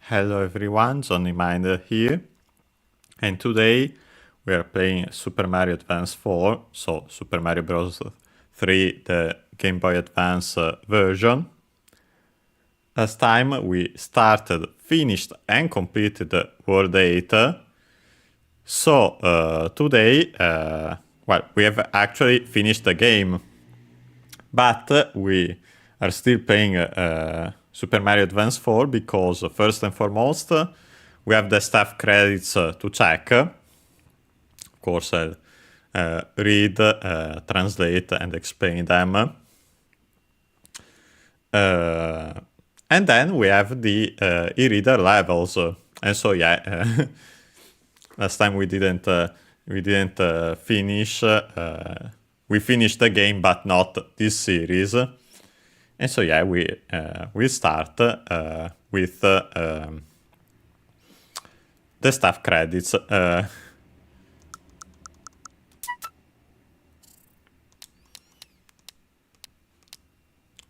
Hello everyone, Johnny Minder here, and today we are playing Super Mario Advance 4, so Super Mario Bros. 3, the Game Boy Advance version. Last time we started, finished and completed World 8, so today, we have actually finished the game, but we are still playing Super Mario Advance 4 because first and foremost we have the staff credits to check. Of course, I'll read, translate and explain them. And then we have the e-reader levels. And so last time we didn't finish. We finished the game, but not this series. And so we start with the staff credits.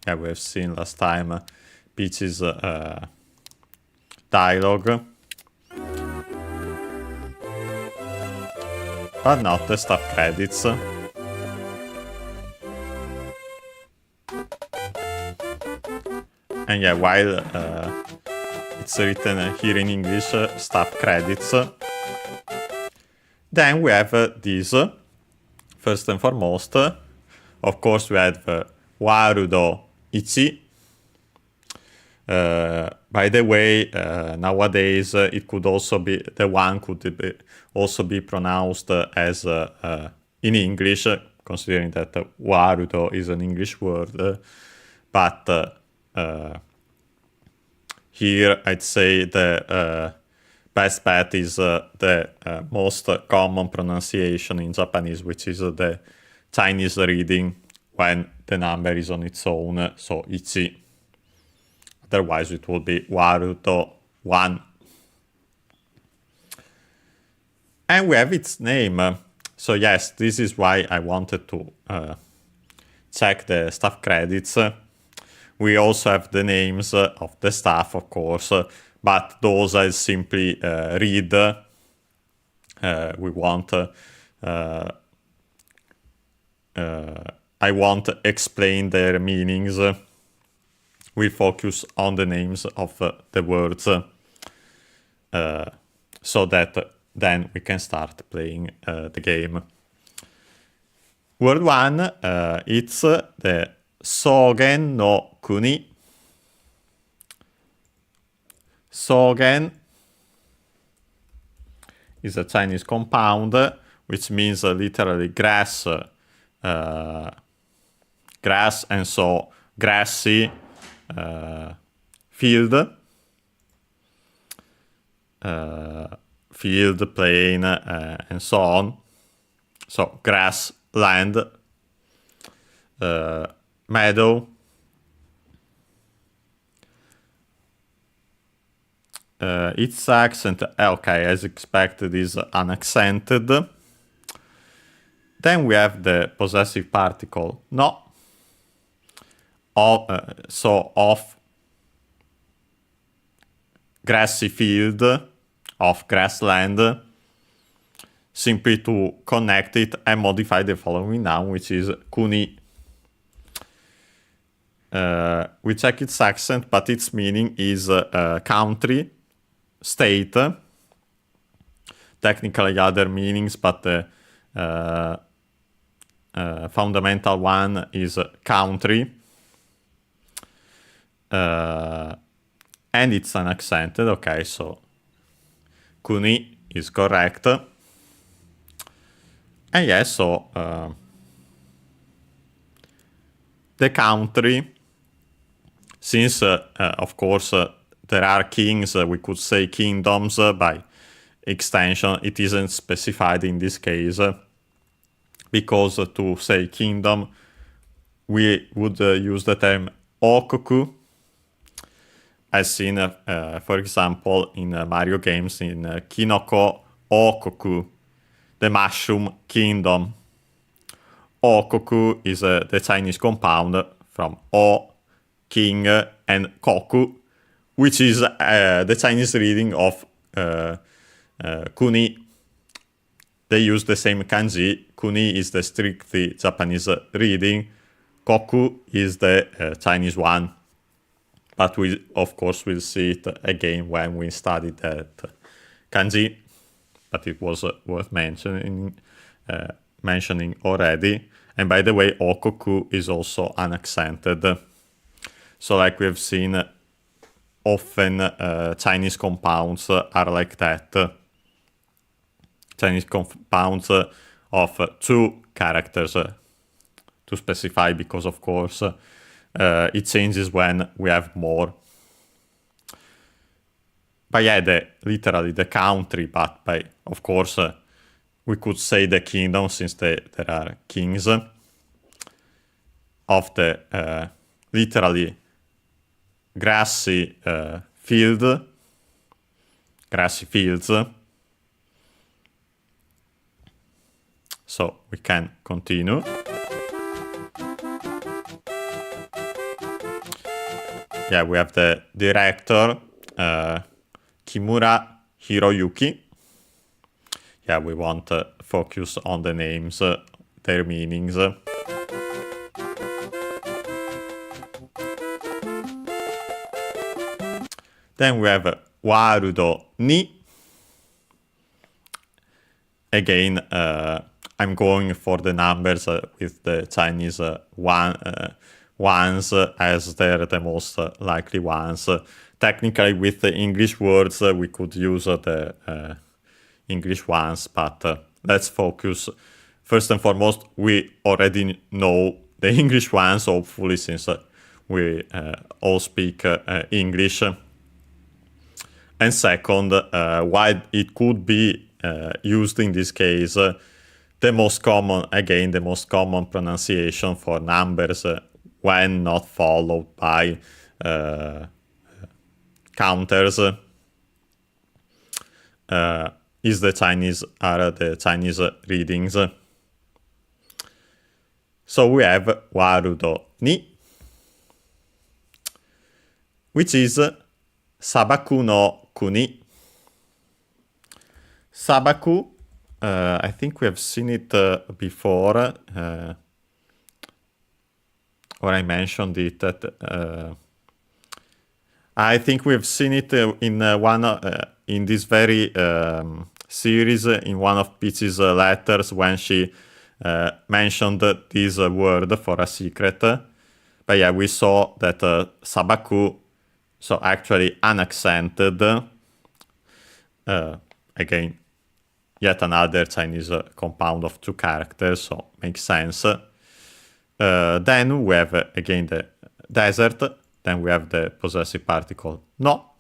We have seen last time Peach's dialogue, but not the staff credits. And while it's written here in English, staff credits, then we have these. First and foremost, of course, we have Warudo Ichi. By the way, nowadays it could also be, the one could also be pronounced as in English, considering that Warudo is an English word, but here I'd say the best bet is the most common pronunciation in Japanese, which is the Chinese reading when the number is on its own, so Ichi. Otherwise it would be Warudo 1. And we have its name. So yes, this is why I wanted to check the staff credits. We also have the names of the staff, of course, but those I'll simply read. I won't explain their meanings. We'll focus on the names of the words, so that then we can start playing the game. Word 1, it's the Sogen no Kuni. Sogen is a Chinese compound, which means literally grass, grass, and so grassy field, field, plain, and so on. So grassland, meadow, its accent, okay, as expected, is unaccented. Then we have the possessive particle no, of grassy field, of grassland, simply to connect it and modify the following noun, which is kuni. We check its accent, but its meaning is country, state. Technically other meanings, but the fundamental one is country. And it's unaccented, okay, so kuni is correct. And yes, so the country, since of course there are kings, we could say kingdoms by extension, it isn't specified in this case, because to say kingdom we would use the term okoku, as seen for example in Mario games in Kinoko Okoku, the mushroom kingdom. Okoku is the Chinese compound from O, king, and koku, which is the Chinese reading of Kuni. They use the same kanji. Kuni is the strictly Japanese reading. Koku is the Chinese one. But we, of course, will see it again when we study that kanji. But it was worth mentioning already. And by the way, Okoku is also unaccented. So like we have seen, often Chinese compounds are like that. Chinese compounds of two characters to specify, because of course it changes when we have more. But yeah, literally the country, but of course we could say the kingdom, since there are kings of the literally grassy fields. So we can continue. Yeah, we have the director, Kimura Hiroyuki. Yeah, we want to focus on the names, their meanings. Then we have Warudo ni. Again, I'm going for the numbers with the Chinese ones as they're the most likely ones. Technically, with the English words, we could use the English ones, but let's focus. First and foremost, we already know the English ones, hopefully, since we all speak English. And second, why it could be used in this case, the most common pronunciation for numbers when not followed by counters is the Chinese readings. So we have Warudo ni, which is Sabaku no Kuni. Sabaku, I think we have seen it before, or I mentioned it. I think we have seen it in this very series, in one of Peach's letters, when she mentioned this word for a secret. But yeah, we saw that Sabaku, so actually unaccented, again, yet another Chinese compound of two characters, so makes sense. Then we have again the desert, then we have the possessive particle no,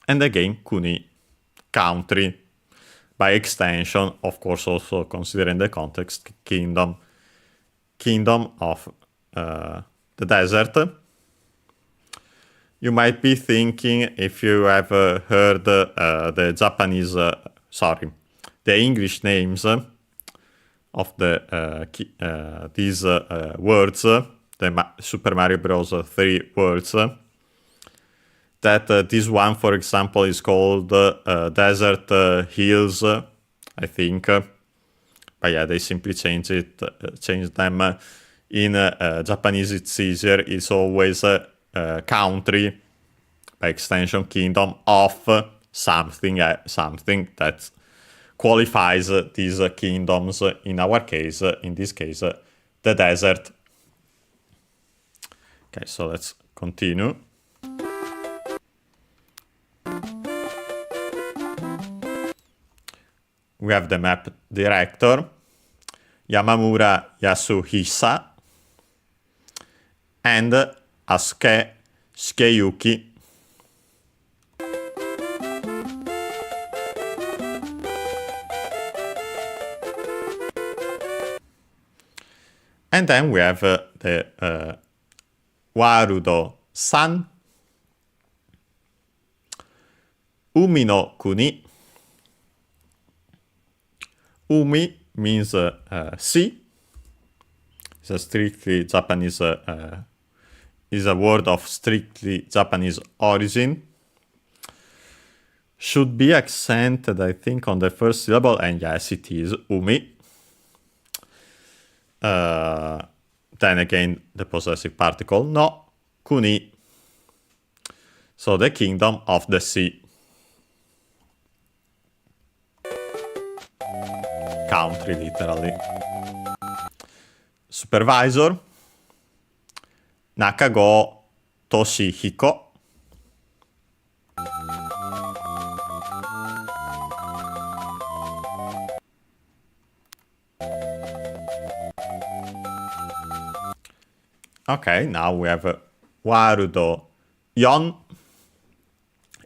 and again Kuni, country. By extension, of course, also considering the context, kingdom of the desert. You might be thinking, if you have heard the Japanese, the English names of these words, the Super Mario Bros. 3 words, that this one, for example, is called Desert Hills, I think. But yeah, they simply change them. In Japanese, it's easier. It's always country, by extension, kingdom of something that qualifies these kingdoms. In our case, in this case, the desert. Okay, so let's continue. We have the map director, Yamamura Yasuhisa, and Asuke Shigeyuki. And then we have the Warudo-san, Umi no Kuni. Umi means sea. It's a strictly Japanese is a word of strictly Japanese origin. Should be accented, I think, on the first syllable, and yes, it is umi. Then again, the possessive particle no, kuni. So the kingdom of the sea. Country, literally. Supervisor, Nakago Toshihiko. Okay, now we have Warudo Yon.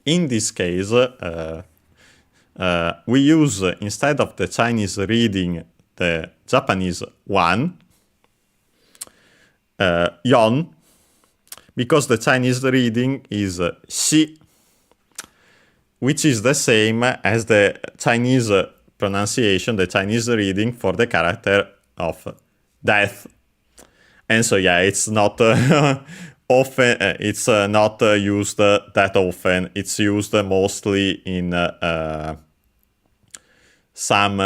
In this case, we use, instead of the Chinese reading, the Japanese one, yon, because the Chinese reading is shi, which is the same as the Chinese pronunciation, the Chinese reading for the character of death. And so, yeah, it's not often, it's not used that often. It's used mostly in some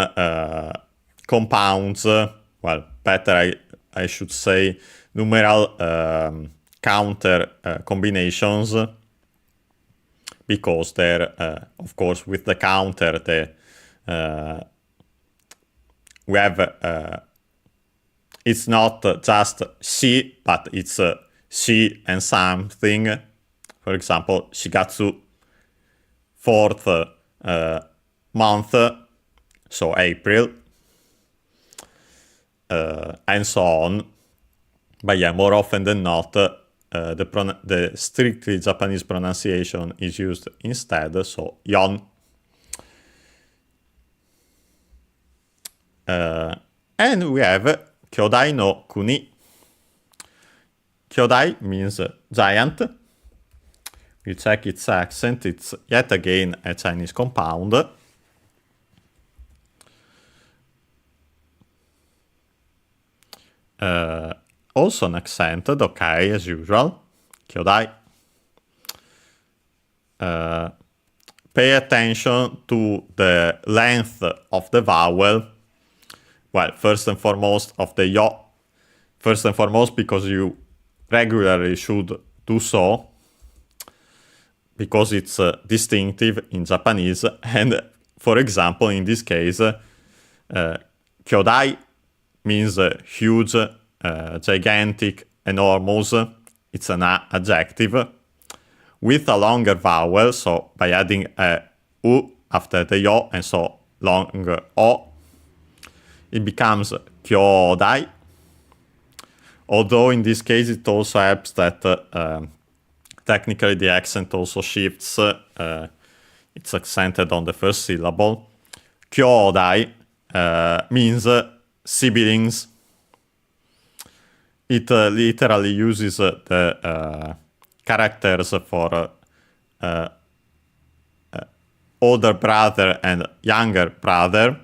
compounds, well, better I should say, numeral counter combinations, because there, of course, with the counter, we have, it's not just she, but it's she and something. For example, shigatsu, fourth month, so April, and so on. But yeah, more often than not, the strictly Japanese pronunciation is used instead, so yon. And we have Kyodai no kuni. Kyodai means giant. We check its accent. It's yet again a Chinese compound. Also an accented, okay, as usual. Kyodai. Pay attention to the length of the vowel. Well, first and foremost of the yo. First and foremost because you regularly should do so, because it's distinctive in Japanese. And for example, in this case, kyodai means huge, gigantic, enormous. It's an adjective with a longer vowel, so by adding a u after the yo, and so long o, it becomes kyodai. Although in this case it also helps that technically the accent also shifts. It's accented on the first syllable. Kyodai means siblings. It literally uses the characters for older brother and younger brother,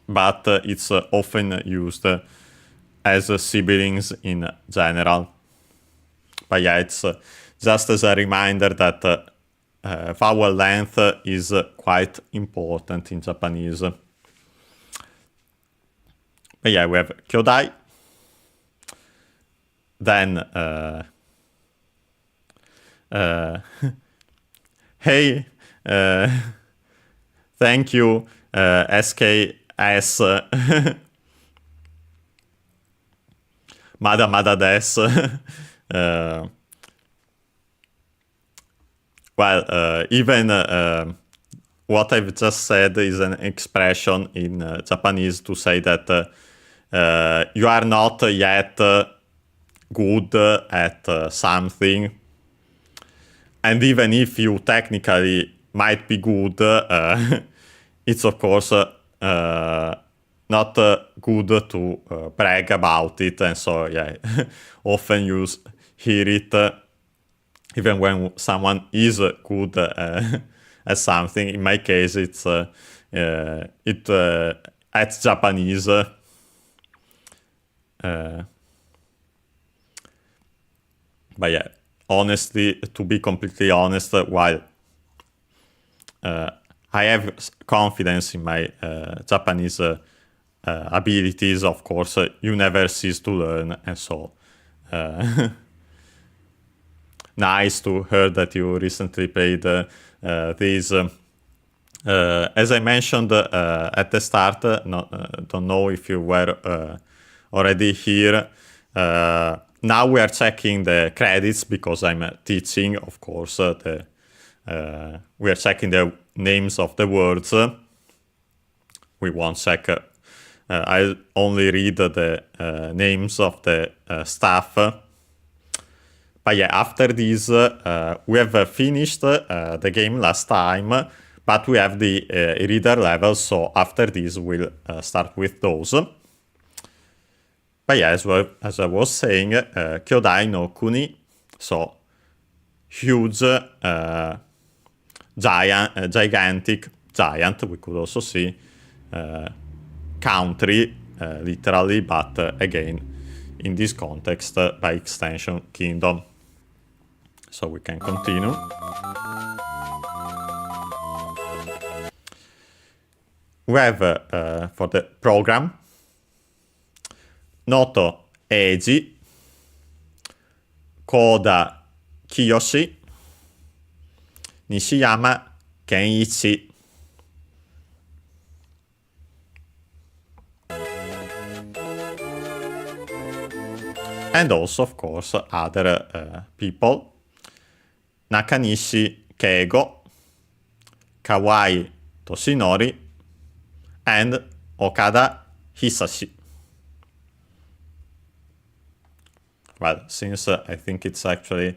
but it's often used as siblings in general. But yeah, it's just as a reminder that vowel length is quite important in Japanese. But yeah, we have kyodai. Then hey, thank you, SKS. Mada desu. Well, even what I've just said is an expression in Japanese to say that you are not yet good at something. And even if you technically might be good, it's of course not good to brag about it. And so, yeah, often you hear it even when someone is good at something. In my case, it's at Japanese. But yeah, honestly, to be completely honest, while I have confidence in my Japanese abilities, of course, you never cease to learn, and so nice to hear that you recently played these. As I mentioned at the start, don't know if you were already here. Now we are checking the credits because I'm teaching, of course. We are checking the names of the words. We won't check. I only read the names of the staff. But yeah, after this, we have finished the game last time, but we have the reader level, so after this we'll start with those. But yeah, as I was saying, Kyodai no Kuni, so huge, gigantic, giant, we could also see, country, literally, but again, in this context, by extension, kingdom. So we can continue. We have, for the program, Noto Eiji, Koda Kiyoshi, Nishiyama Kenichi. And also, of course, other people. Nakanishi Keigo, Kawai Toshinori, and Okada Hisashi. Well, since I think it's actually...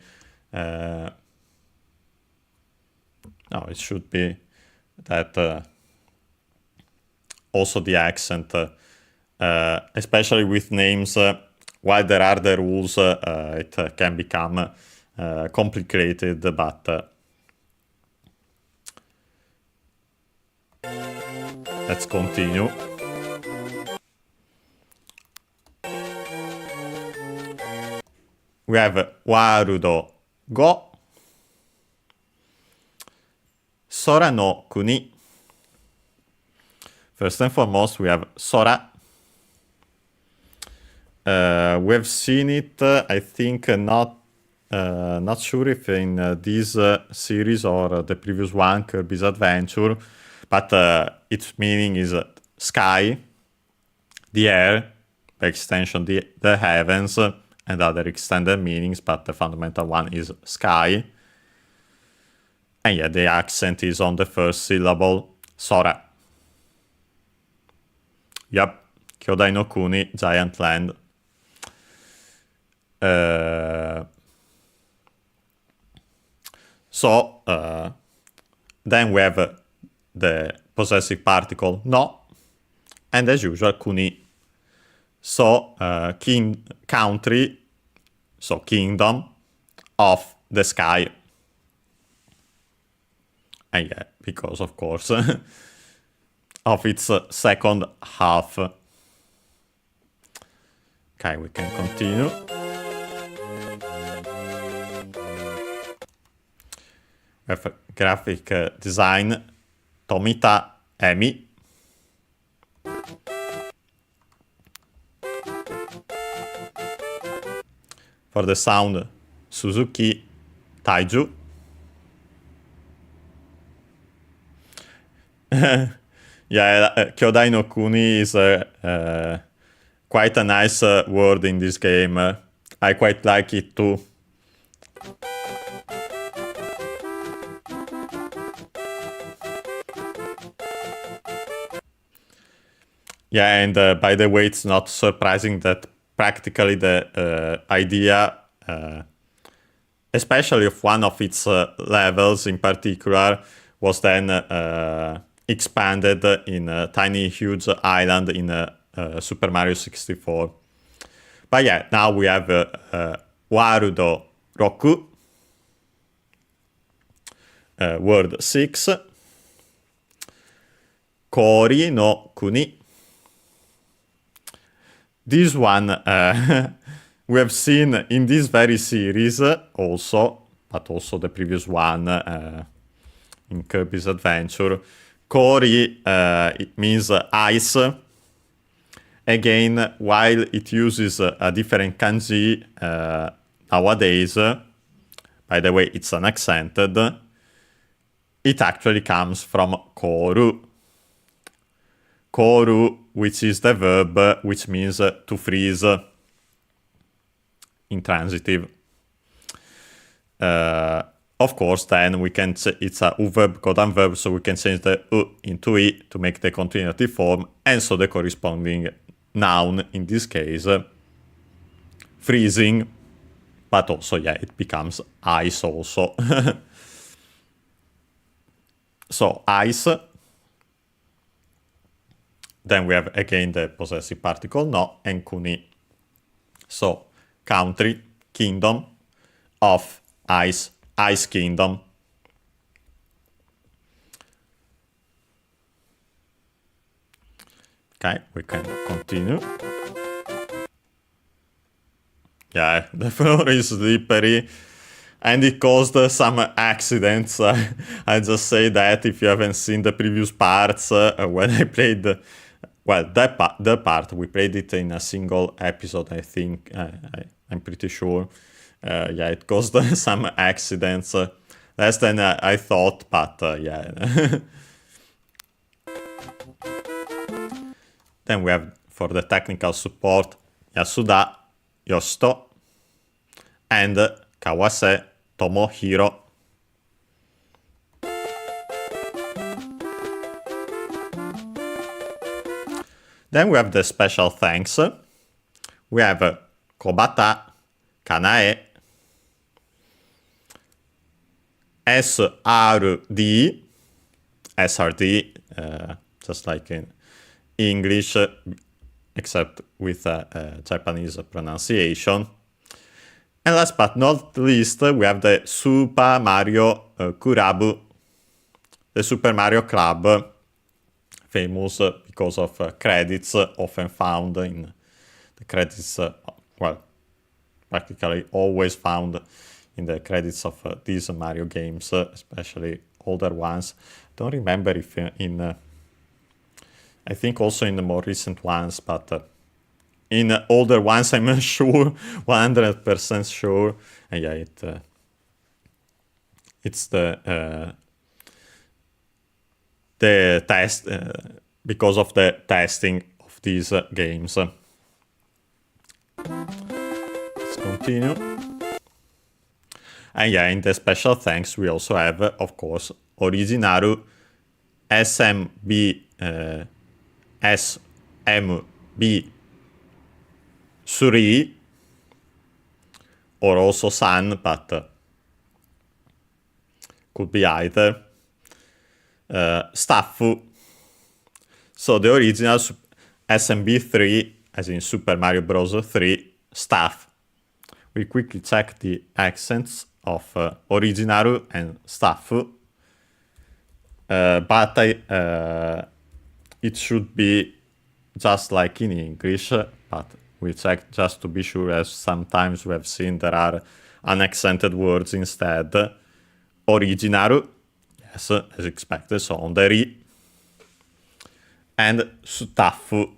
no, it should be that also the accent, especially with names, while there are the rules, it can become complicated, but let's continue. We have Warudo Go, Sora no Kuni. First and foremost, we have Sora. We have seen it, I think, not sure if in this series or the previous one, Kirby's Adventure, but its meaning is sky, the air, by extension the heavens, and other extended meanings, but the fundamental one is sky. And yeah, the accent is on the first syllable, Sora. Yep, Kyodai no Kuni, giant land. So, then we have the possessive particle no, and as usual, Kuni. So, country, so kingdom of the sky. And yeah, because of course, of its second half. Okay, we can continue. We have graphic design, Tomita Emi. For the sound, Suzuki Taiju. Yeah, Kyodai no Kuni is quite a nice word in this game. I quite like it too. Yeah, and by the way, it's not surprising that practically the idea, especially of one of its levels in particular, was then expanded in a tiny, huge island in Super Mario 64. But yeah, now we have Warudo Roku, word 6, Kori no Kuni. This one we have seen in this very series also, but also the previous one in Kirby's Adventure, Kori it means ice. Again, while it uses a different kanji nowadays, by the way, it's unaccented, it actually comes from koru. Koru, which is the verb which means to freeze, intransitive. Of course, then we can, it's a verb, codant verb, so we can change the u into i to make the continuative form, and so the corresponding noun, in this case, freezing, but also, yeah, it becomes ice also. So, ice. Then we have again the possessive particle no and kuni. So, country, kingdom of ice, ice kingdom. Okay, we can continue. Yeah, the floor is slippery and it caused some accidents. I just say that if you haven't seen the previous parts, when I played, well, the part, we played it in a single episode, I think, I'm pretty sure. Yeah, it caused some accidents, less than I thought, but yeah. Then we have, for the technical support, Yasuda, Yoshito, and Kawase, Tomohiro. Then we have the special thanks. We have Kobata, Kanae, SRD, just like in English, except with Japanese pronunciation. And last but not least, we have the Super Mario Kurabu, the Super Mario Club, famous because of credits often found in the credits, well, practically always found in the credits of these Mario games, especially older ones. Don't remember if in I think also in the more recent ones, but in older ones, I'm sure, 100% sure. And yeah, it's the test, because of the testing of these games. Let's continue. And yeah, in the special thanks, we also have, of course, Originaru SMB3, or also San, but could be either. Staffu. So the original SMB3, as in Super Mario Bros. 3, staff. We quickly check the accents of Originaru and Staffu. But it should be just like in English, but we check just to be sure, as sometimes we have seen there are unaccented words instead. Originaru, yes, as expected, so on the ri. And Staffu.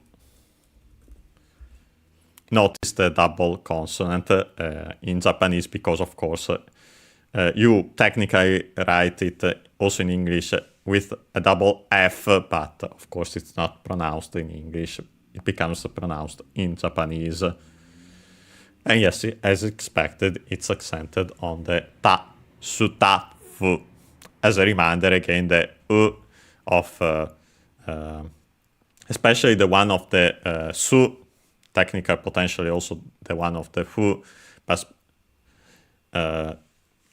Notice the double consonant in Japanese because, of course, you technically write it also in English with a double F, but of course it's not pronounced in English. It becomes pronounced in Japanese. And yes, as expected, it's accented on the ta, sutafu. As a reminder, again, the u of, especially the one of the su, technical, potentially also the one of the fu, but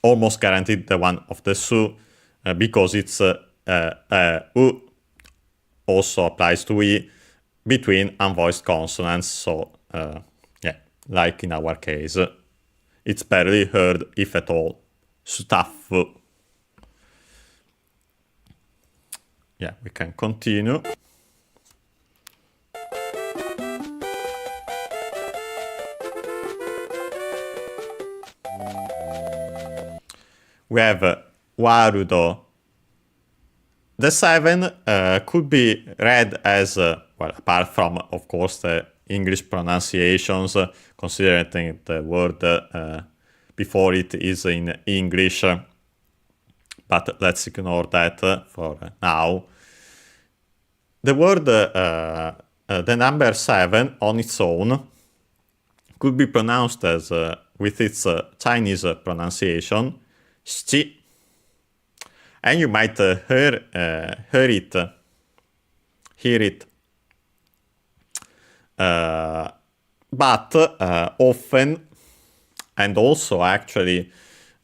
almost guaranteed the one of the su, because it's u also applies to i between unvoiced consonants. So yeah, like in our case, it's barely heard, if at all. Staffu. Yeah, we can continue. we have Warudo. The 7 could be read as, well, apart from, of course, the English pronunciations, considering the word before it is in English. But let's ignore that for now. The word, the number 7 on its own could be pronounced as, with its Chinese pronunciation, xi. And you might hear it. But often, and also actually,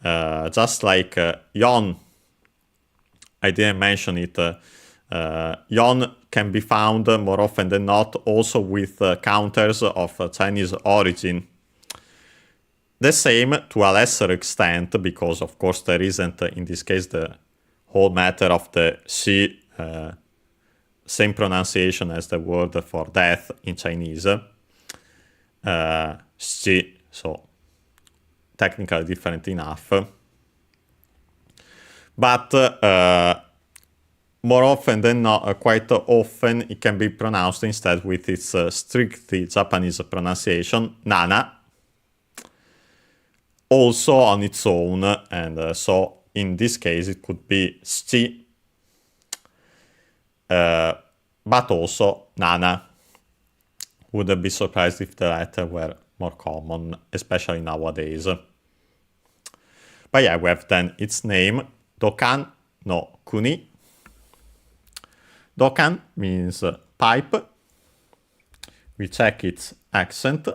just like yon, I didn't mention it, yon can be found more often than not also with counters of Chinese origin. The same to a lesser extent, because of course there isn't in this case the whole matter of the xi, same pronunciation as the word for death in Chinese, xi, so technically different enough. But more often than not, quite often it can be pronounced instead with its strictly Japanese pronunciation, nana, also on its own, and so in this case it could be xi, but also nana. Wouldn't be surprised if the latter were more common, especially nowadays. But yeah, we have then its name, Dokan no Kuni. Dokan means pipe. We check its accent.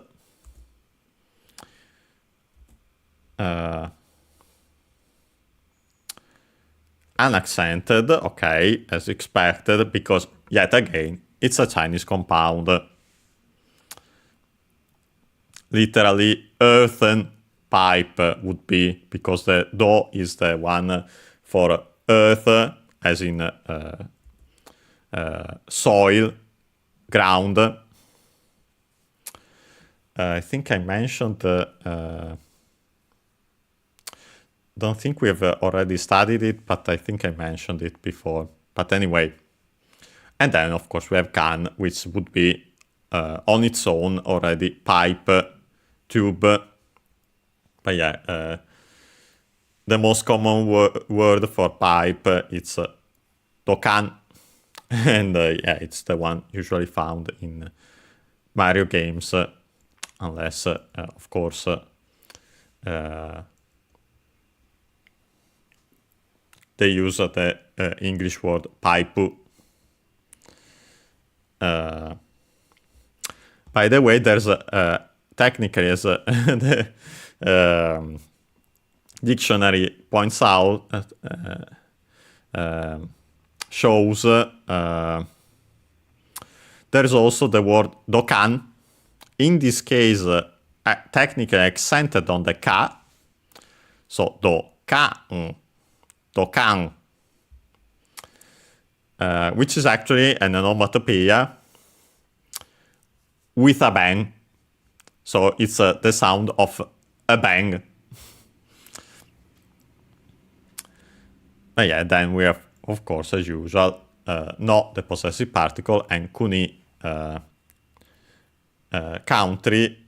Unaccented, okay, as expected, because yet again, it's a Chinese compound. Literally, earthen pipe would be, because the do is the one for earth, as in soil, ground. I think I mentioned, don't think we have already studied it, but I think I mentioned it before. But anyway, and then of course we have kan, which would be on its own already pipe, tube. But yeah, the most common word for pipe it's dokan, and yeah, it's the one usually found in Mario games, unless of course they use the English word paipu. By the way, there's technically, as the dictionary points out, shows, there's also the word dokan. In this case, technically accented on the ka. So dokan. Dokan, which is actually an onomatopoeia with a bang. So it's the sound of a bang. But yeah, then we have, of course, as usual, no, the possessive particle, and kuni, country,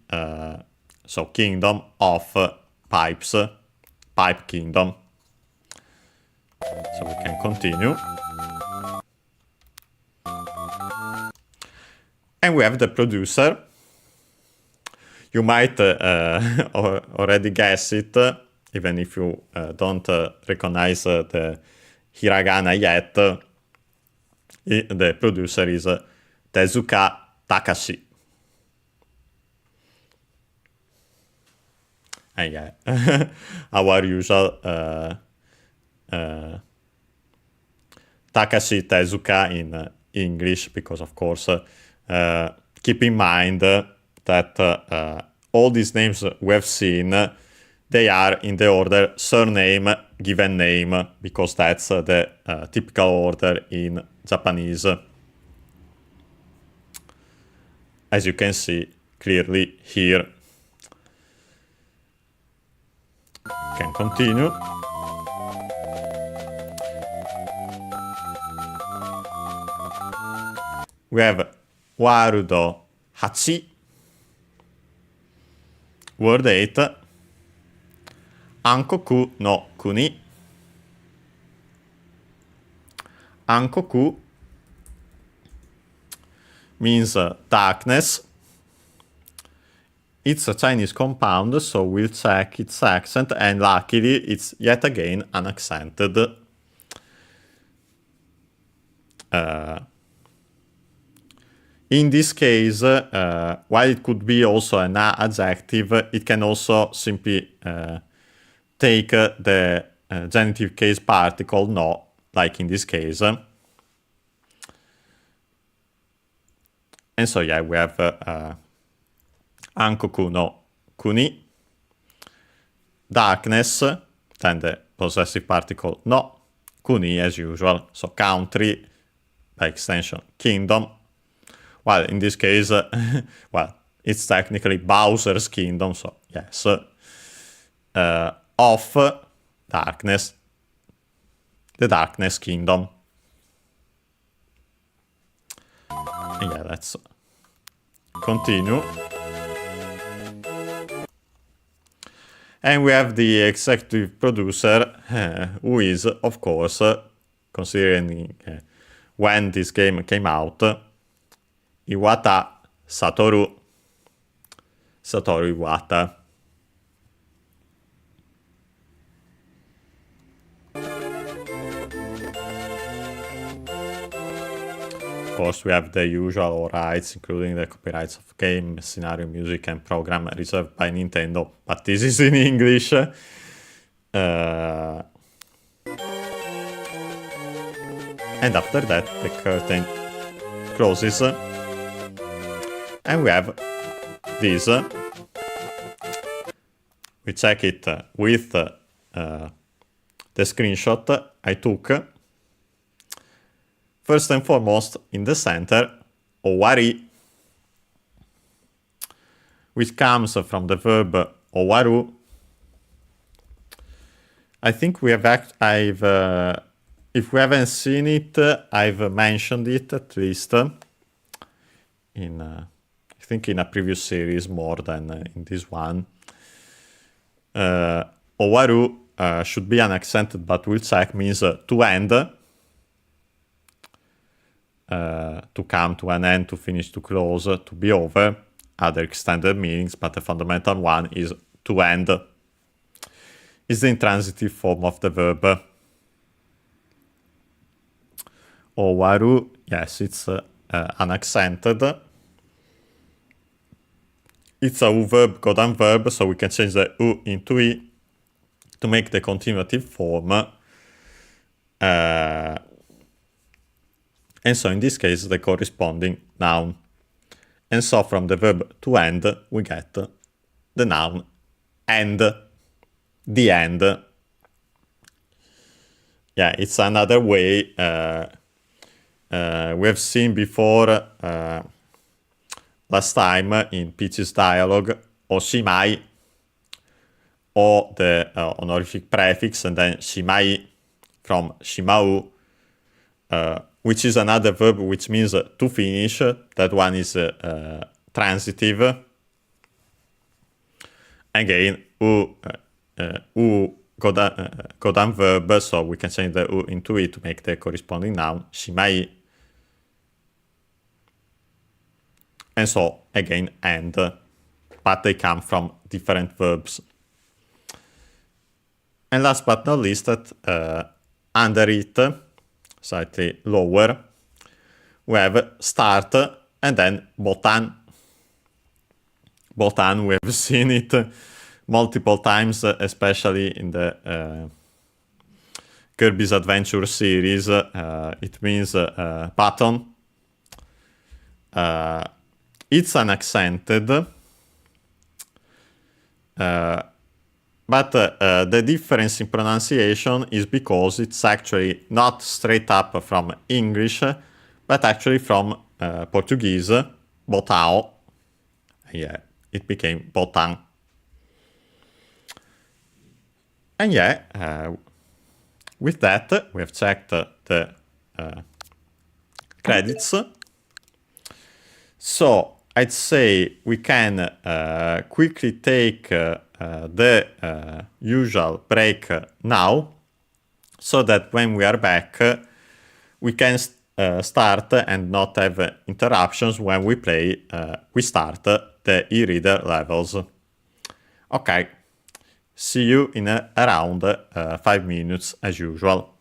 so kingdom of pipes, pipe kingdom. So we can continue. And we have the producer. You might already guess it, even if you don't recognize the hiragana yet. The producer is Tezuka Takashi. And yeah, our usual Takashi Tezuka in English, because of course keep in mind that all these names we have seen, they are in the order surname, given name, because that's the typical order in Japanese, as you can see clearly here. Can continue. we have ワールド8 word 8 Ankoku no kuni. Ankoku means darkness. It's a Chinese compound, so we'll check its accent, and luckily it's yet again unaccented. In this case, while it could be also an adjective, it can also simply take the genitive case particle no, like in this case. And so yeah, we have Ankoku no kuni, darkness, then the possessive particle no, kuni as usual, so country, by extension kingdom. Well, in this case, well, it's technically Bowser's kingdom, so yes. Of darkness, the darkness kingdom. And yeah, let's continue. And we have the executive producer, who is, of course, considering when this game came out, Iwata Satoru Iwata. Of course, we have the usual rights, including the copyrights of game, scenario, music, and program reserved by Nintendo, but this is in English. And after that, the curtain closes. And we have this. We check it with the screenshot I took. First and foremost, in the center, owari, which comes from the verb owaru. I think we have if we haven't seen it, I've mentioned it at least in I think in a previous series more than in this one. Owaru should be unaccented, but we'll check, means to end, to come to an end, to finish, to close, to be over. Other extended meanings, but the fundamental one is to end. It's the intransitive form of the verb. Owaru, yes, it's unaccented. It's a U verb, Godan verb, so we can change the U into I to make the continuative form. And so in this case, the corresponding noun. And so from the verb to end, we get the noun end, the end. Yeah, it's another way. We have seen before last time in Peach's dialogue, oshimai, or the honorific prefix, and then shimai from shimau, which is another verb which means to finish. That one is transitive. Again, Godan verb, so we can change the U into I to make the corresponding noun, shimai. And so, again, end, but they come from different verbs. And last but not least, under it, slightly lower, we have start and then botan. Botan, we have seen it multiple times, especially in the Kirby's Adventure series. It means button. It's unaccented, but the difference in pronunciation is because it's actually not straight up from English, but actually from Portuguese, botão. Yeah, it became botan. And yeah, with that, we have checked the credits. So I'd say we can quickly take the usual break now, so that when we are back, we can start and not have interruptions when we start the e-reader levels. Okay, see you in around 5 minutes as usual.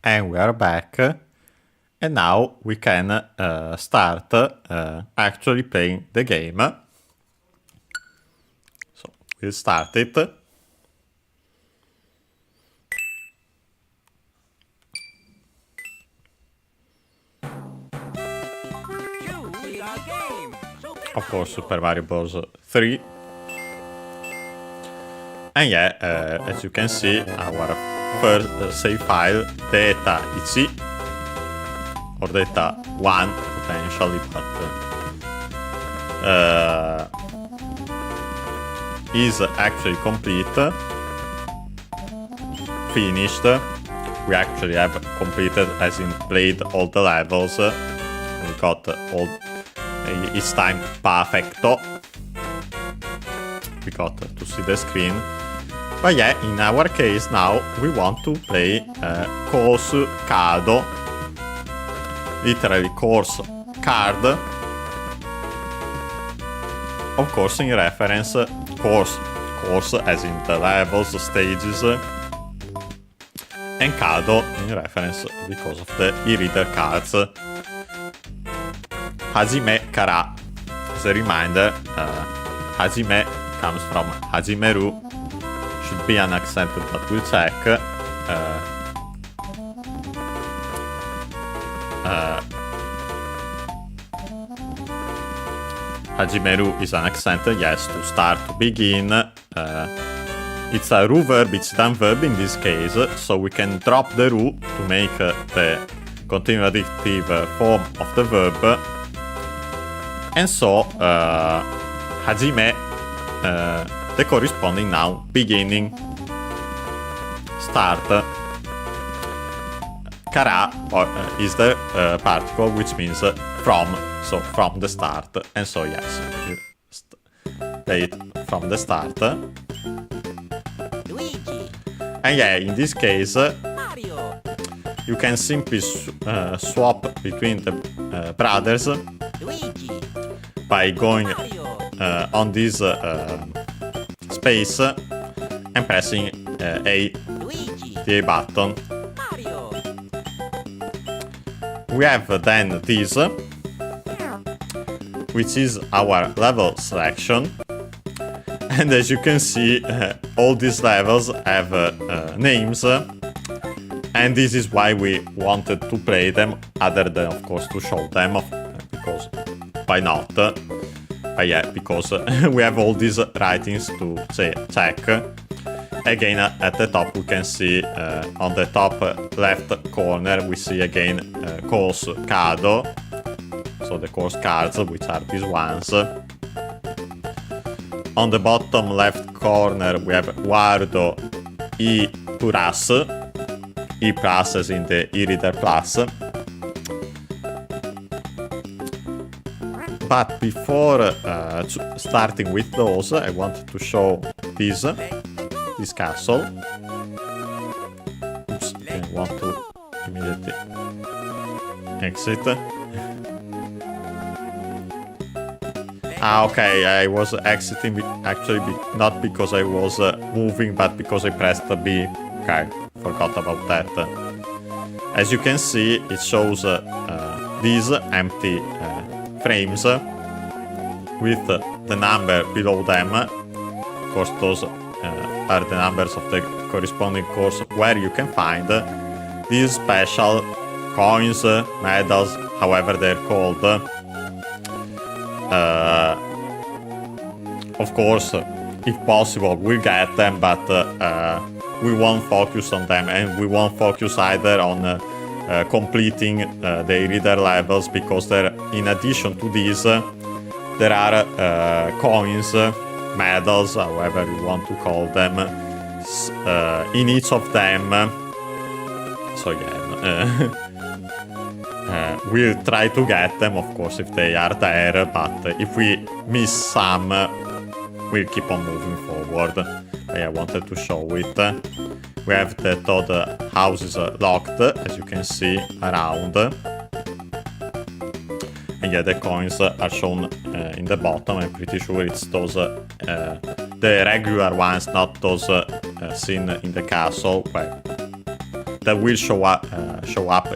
And we are back, and now we can start actually playing the game. So we'll start it. Of course, Super Mario Bros. 3. And yeah, as you can see, our first save file, data EC, or data 1 potentially, but is actually complete, finished. We actually have completed, as in played all the levels. We got all each time perfecto. We got to see the screen. But yeah, in our case now we want to play course card, literally course card. Of course, in reference course as in the levels, the stages, and card in reference because of the e-reader cards. Hajime kara. As a reminder, Hajime comes from Hajimeru. Should be an accent, but we'll check. hajimeru is an accent, yes, to start, to begin. It's a ru verb, it's done verb in this case, so we can drop the ru to make the continuative form of the verb. And so, hajime, the corresponding noun, beginning, start. Kara is the particle which means from, so from the start. And so yes, play it from the start. Luigi. And yeah, in this case, Mario. you can simply swap between the brothers Luigi. by going Mario. on this space and pressing A, Luigi. the A button. Mario. We have then this, which is our level selection. And as you can see, all these levels have names. And this is why we wanted to play them, other than, of course, to show them, because why not? But yeah, because we have all these writings to check. Again, at the top we can see, on the top left corner, we see again course cado, so the course cards, which are these ones. On the bottom left corner we have Warudo E plus, E plus as in the e-reader plus. But before starting with those, I want to show this castle. Oops, I want to immediately exit. Okay, I was exiting actually not because I was moving, but because I pressed B. Okay, forgot about that. As you can see, it shows these empty frames with the number below them. Of course, those are the numbers of the corresponding course where you can find these special coins, medals, however they're called. Of course, if possible, we'll get them, but we won't focus on them, and we won't focus either on completing the reader levels, because there, in addition to these, there are coins, medals, however you want to call them, in each of them. So yeah, we'll try to get them, of course, if they are there, but if we miss some, we'll keep on moving forward. I wanted to show it. We have that other house is locked, as you can see, around. And yeah, the coins are shown in the bottom. I'm pretty sure it's those, the regular ones, not those seen in the castle, that will show up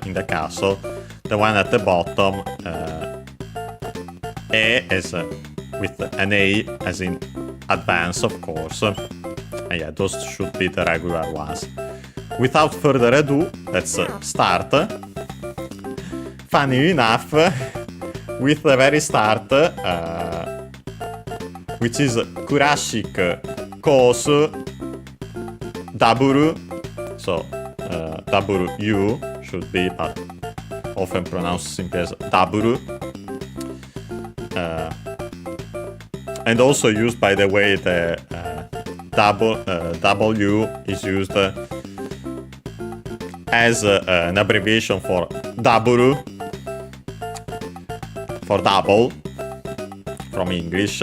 in the castle. The one at the bottom, A is with an A as in advance, of course. And yeah, those should be the regular ones. Without further ado, let's start. Funny enough, with the very start, which is Kurashik Kosu Daburu, so W should be, but often pronounced simply as Daburu. And also used, by the way, the W is used as an abbreviation for Daburu, for double, from English.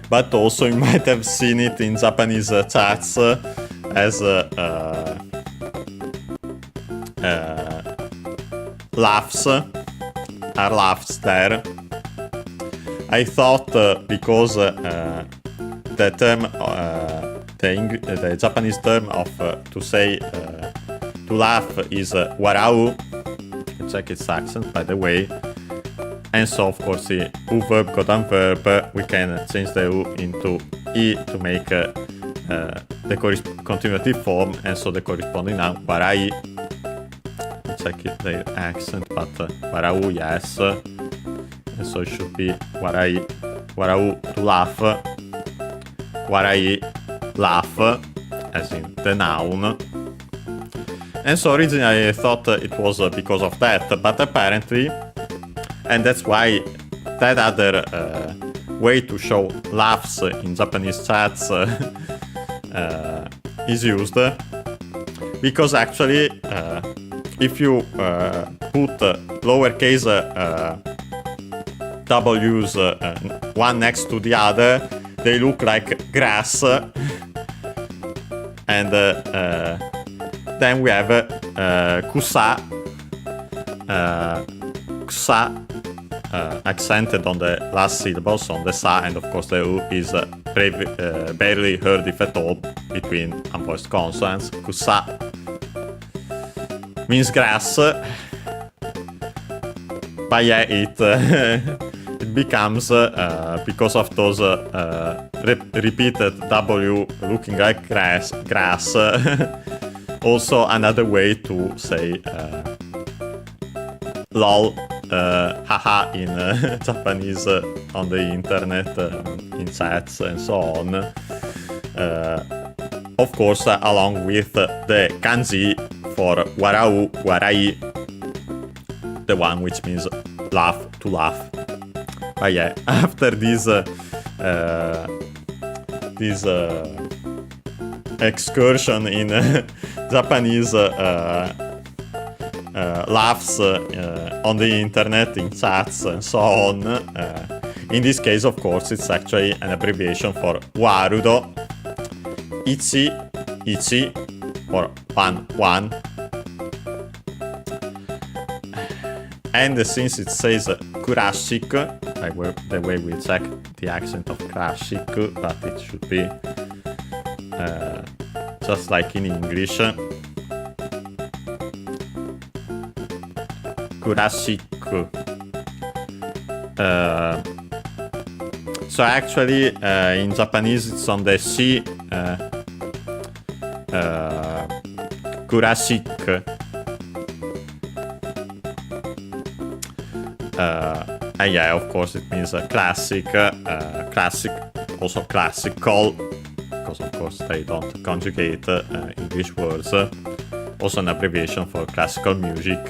But also you might have seen it in Japanese chats as laughs, are laughs there. I thought because the term, the Japanese term of to say to laugh is warau. Check its accent, by the way. And so, of course, the U verb, godan verb, we can change the U into I to make the continuative form, and so the corresponding noun warai, which check their accent, but warau, yes. And so it should be warau to laugh, warai laugh, as in the noun. And so originally I thought it was because of that, but apparently, and that's why that other way to show laughs in Japanese chats is used, because actually if you put lowercase w's one next to the other, they look like grass, and then we have kusa, kusa, accented on the last syllables, on the sa, and of course the u is barely heard, if at all, between unvoiced consonants. Kusa means grass, but yeah, it becomes, because of those repeated w looking like grass, also another way to say lol, haha in Japanese on the internet, in chats and so on. Of course, along with the kanji for warau, warai, the one which means laugh, to laugh. But yeah, after this excursion in Japanese laughs on the internet, in chats and so on, in this case, of course, it's actually an abbreviation for warudo, ichi, or one. And since it says classic, like the way we check the accent of classic, but it should be just like in English, classic. So actually, in Japanese, it's on the shi, classic. Yeah, of course, it means classic, classic, also classical, because of course they don't conjugate English words. Also an abbreviation for classical music.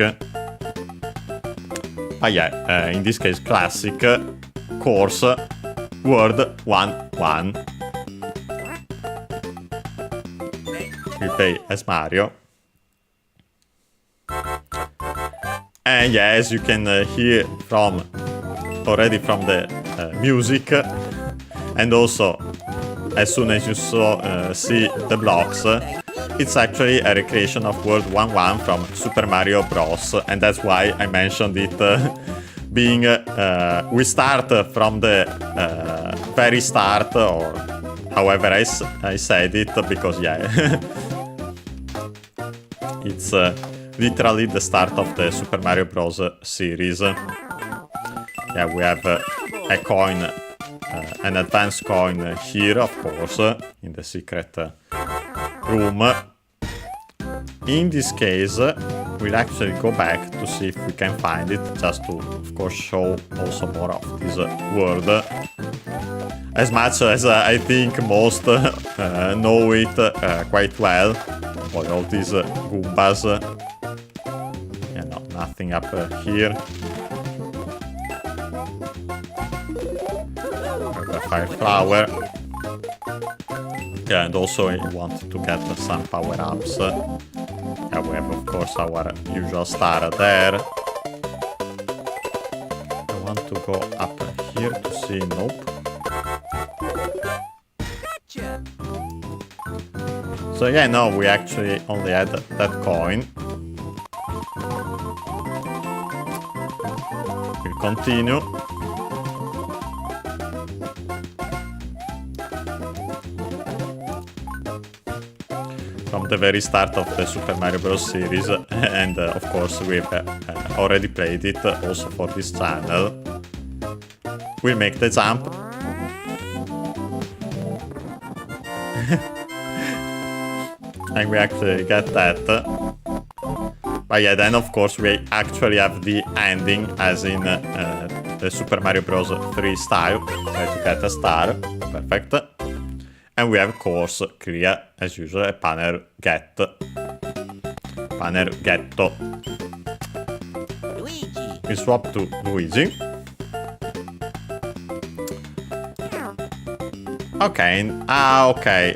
But yeah, in this case, classic, course, word, one. We play as Mario. And yeah, as you can hear already from the music, and also as soon as you see the blocks, it's actually a recreation of World 1-1 from Super Mario Bros. And that's why I mentioned it being, we start from the very start, or however I said it, because yeah, it's literally the start of the Super Mario Bros. Series. Yeah, we have a coin, an advanced coin here, of course, in the secret room. In this case, we'll actually go back to see if we can find it, just to, of course, show also more of this world. As much as I think most know it quite well, all these Goombas. Yeah, no, nothing up here. A fire flower. Yeah, and also I wanted to get some power-ups. Yeah, we have of course our usual star there. I want to go up here to see, nope. So yeah, no, we actually only had that coin. We'll continue. From the very start of the Super Mario Bros. Series, and of course we've already played it also for this channel. We'll make the jump. And we actually get that. But yeah, then of course we actually have the ending as in the Super Mario Bros. 3 style. Try to get a star. Perfect. And we have of course clear as usual a panel get. Panel getto. Luigi. We swap to Luigi. Okay, okay.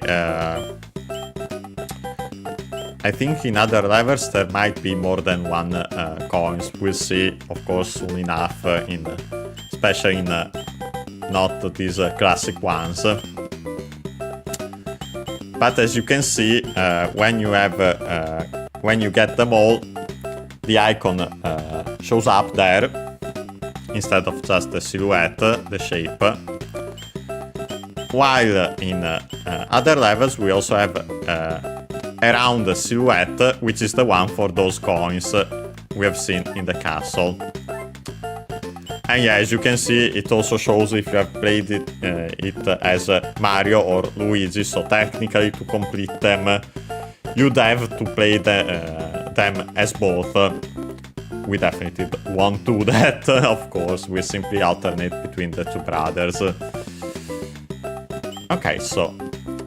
I think in other levels there might be more than one coins. We'll see, of course, soon enough. Especially in not these classic ones. But as you can see, when you get them all, the icon shows up there instead of just the silhouette, the shape. While in other levels we also have around the silhouette, which is the one for those coins we have seen in the castle. And yeah, as you can see, it also shows if you have played it as Mario or Luigi, so technically to complete them you'd have to play them as both. We definitely won't do that, of course, we simply alternate between the two brothers. Okay, so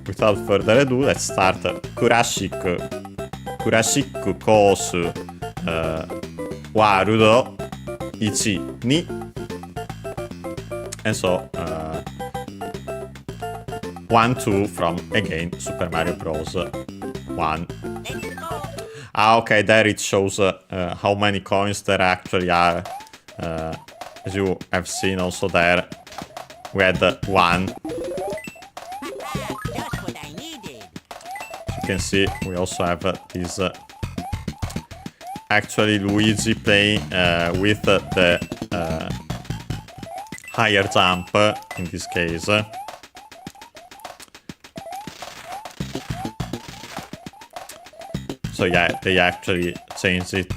without further ado, let's start Kurashik course Warudo Ichi ni. And so 1, 2 from again Super Mario Bros. 1. Okay, there it shows how many coins there actually are. As you have seen also there, we had 1. Just what I needed. You can see we also have this actually Luigi playing with the higher jump in this case. So yeah, they actually changed it.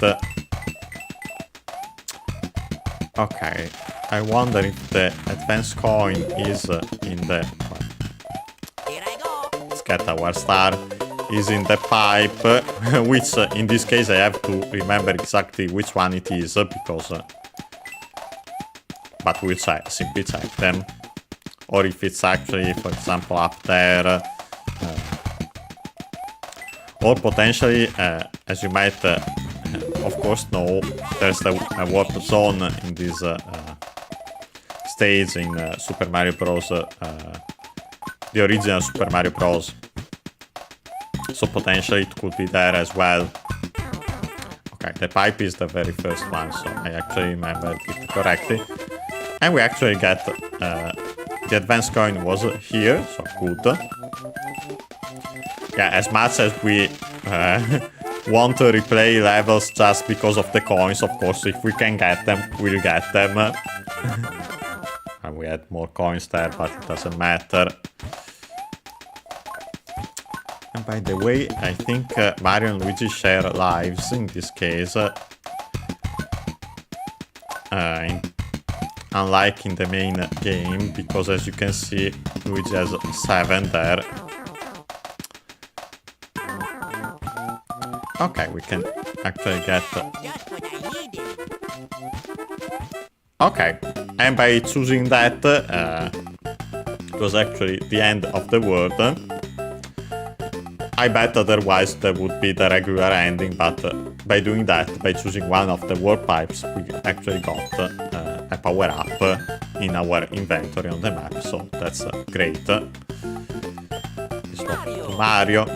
Okay, I wonder if the advanced coin is in the... Here I go. Let's get our star. Is in the pipe, which in this case I have to remember exactly which one it is, because... but we'll simply check them. Or if it's actually, for example, up there. Or potentially, as you might of course know, there's a warp zone in this stage in Super Mario Bros. The original Super Mario Bros. So potentially it could be there as well. Okay, the pipe is the very first one, so I actually remembered it correctly. And we actually get the advanced coin was here, so good. Yeah, as much as we want to replay levels just because of the coins, of course, if we can get them, we'll get them. And we had more coins there, but it doesn't matter. And by the way, I think Mario and Luigi share lives in this case. Unlike in the main game, because as you can see, Luigi has 7 there. Okay, we can actually get... Just what I needed. Okay, and by choosing that, it was actually the end of the world. I bet otherwise there would be the regular ending, but by doing that, by choosing one of the warp pipes, we actually got a power-up in our inventory on the map, so that's great. Swap to Mario.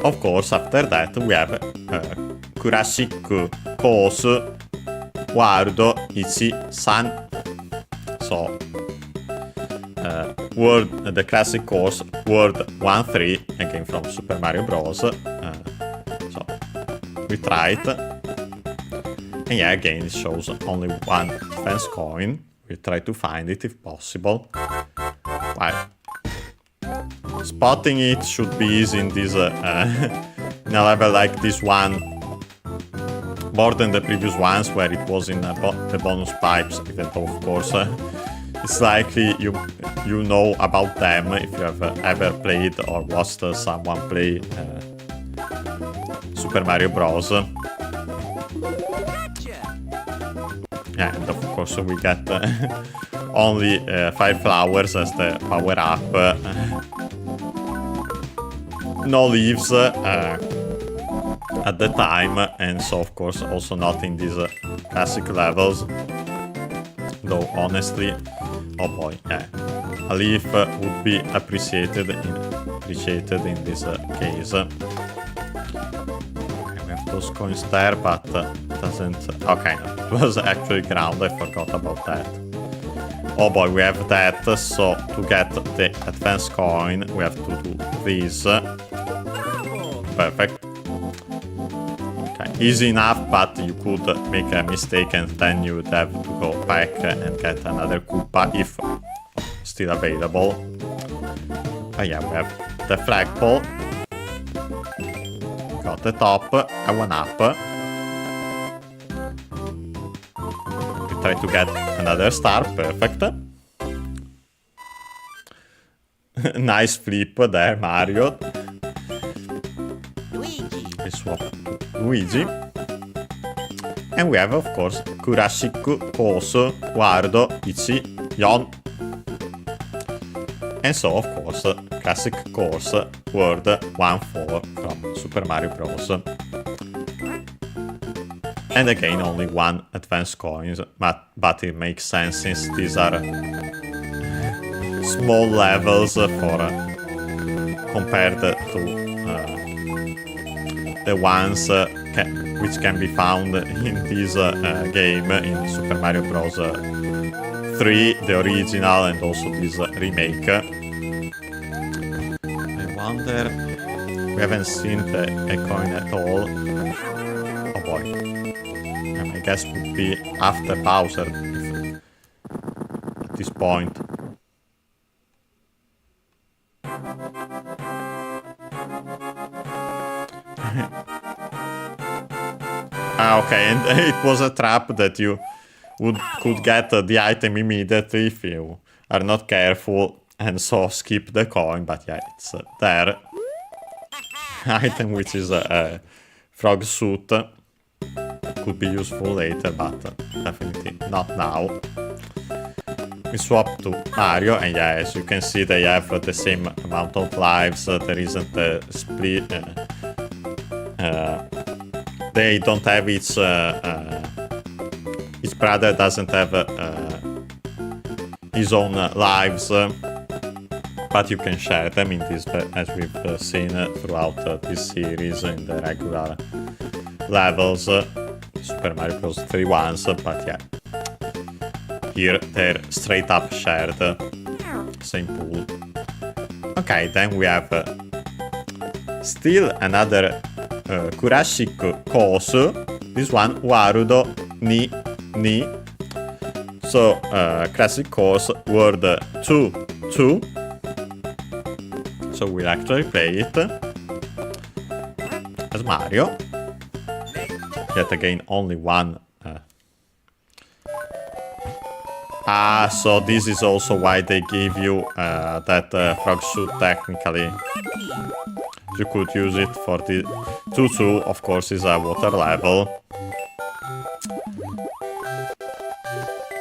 Of course, after that we have Kurashik course Warudo Ichi San. So world, the classic course World 1-3, again from Super Mario Bros. So we try it, and yeah, again it shows only one defense coin. We try to find it if possible. Well, spotting it should be easy in this in a level like this one, more than the previous ones where it was in the bonus pipes, even though of course it's likely you know about them if you have ever played or watched someone play Super Mario Bros. Gotcha. And of course we get only 5 flowers as the power up. No leaves at the time, and so of course also not in these classic levels. Though honestly, oh boy, yeah, a leaf would be appreciated in this case. We have those coins there, but doesn't. Okay, no, it was actually ground. I forgot about that. Oh boy, we have that. So to get the advanced coin, we have to do this. Perfect. Okay, easy enough, but you could make a mistake and then you would have to go back and get another Koopa if still available. Oh yeah, we have the flagpole. Got the top, a 1-up. We try to get another star, perfect. Nice flip there, Mario. Luigi. We swap to Luigi. And we have, of course, Classic Course, Wario, Ichi, Yon. And so, of course, Classic Course, World 1-4 from Super Mario Bros. And again, only 1 advanced coins, but it makes sense since these are small levels compared to the ones which can be found in this game, in Super Mario Bros. 3, the original, and also this remake. I wonder, we haven't seen a coin at all. Oh boy, I guess would be after Bowser at this point. Okay, and it was a trap that you could get the item immediately if you are not careful, and so skip the coin, but yeah, it's there. Item which is a frog suit. Could be useful later, but definitely not now. We swap to Mario, and yeah, as you can see, they have the same amount of lives. There isn't a split. They don't have each brother doesn't have his own lives, but you can share them in this, as we've seen throughout this series in the regular levels. Super Mario Bros. 3 ones, but yeah, here they're straight up shared, same pool. Okay, then we have still another Classic Course. This one, Warudo ni. So, Classic Course, World 2. So we'll actually play it as Mario. Yet again, only 1. So this is also why they give you that frog suit technically. You could use it for the 2-2, of course, is a water level.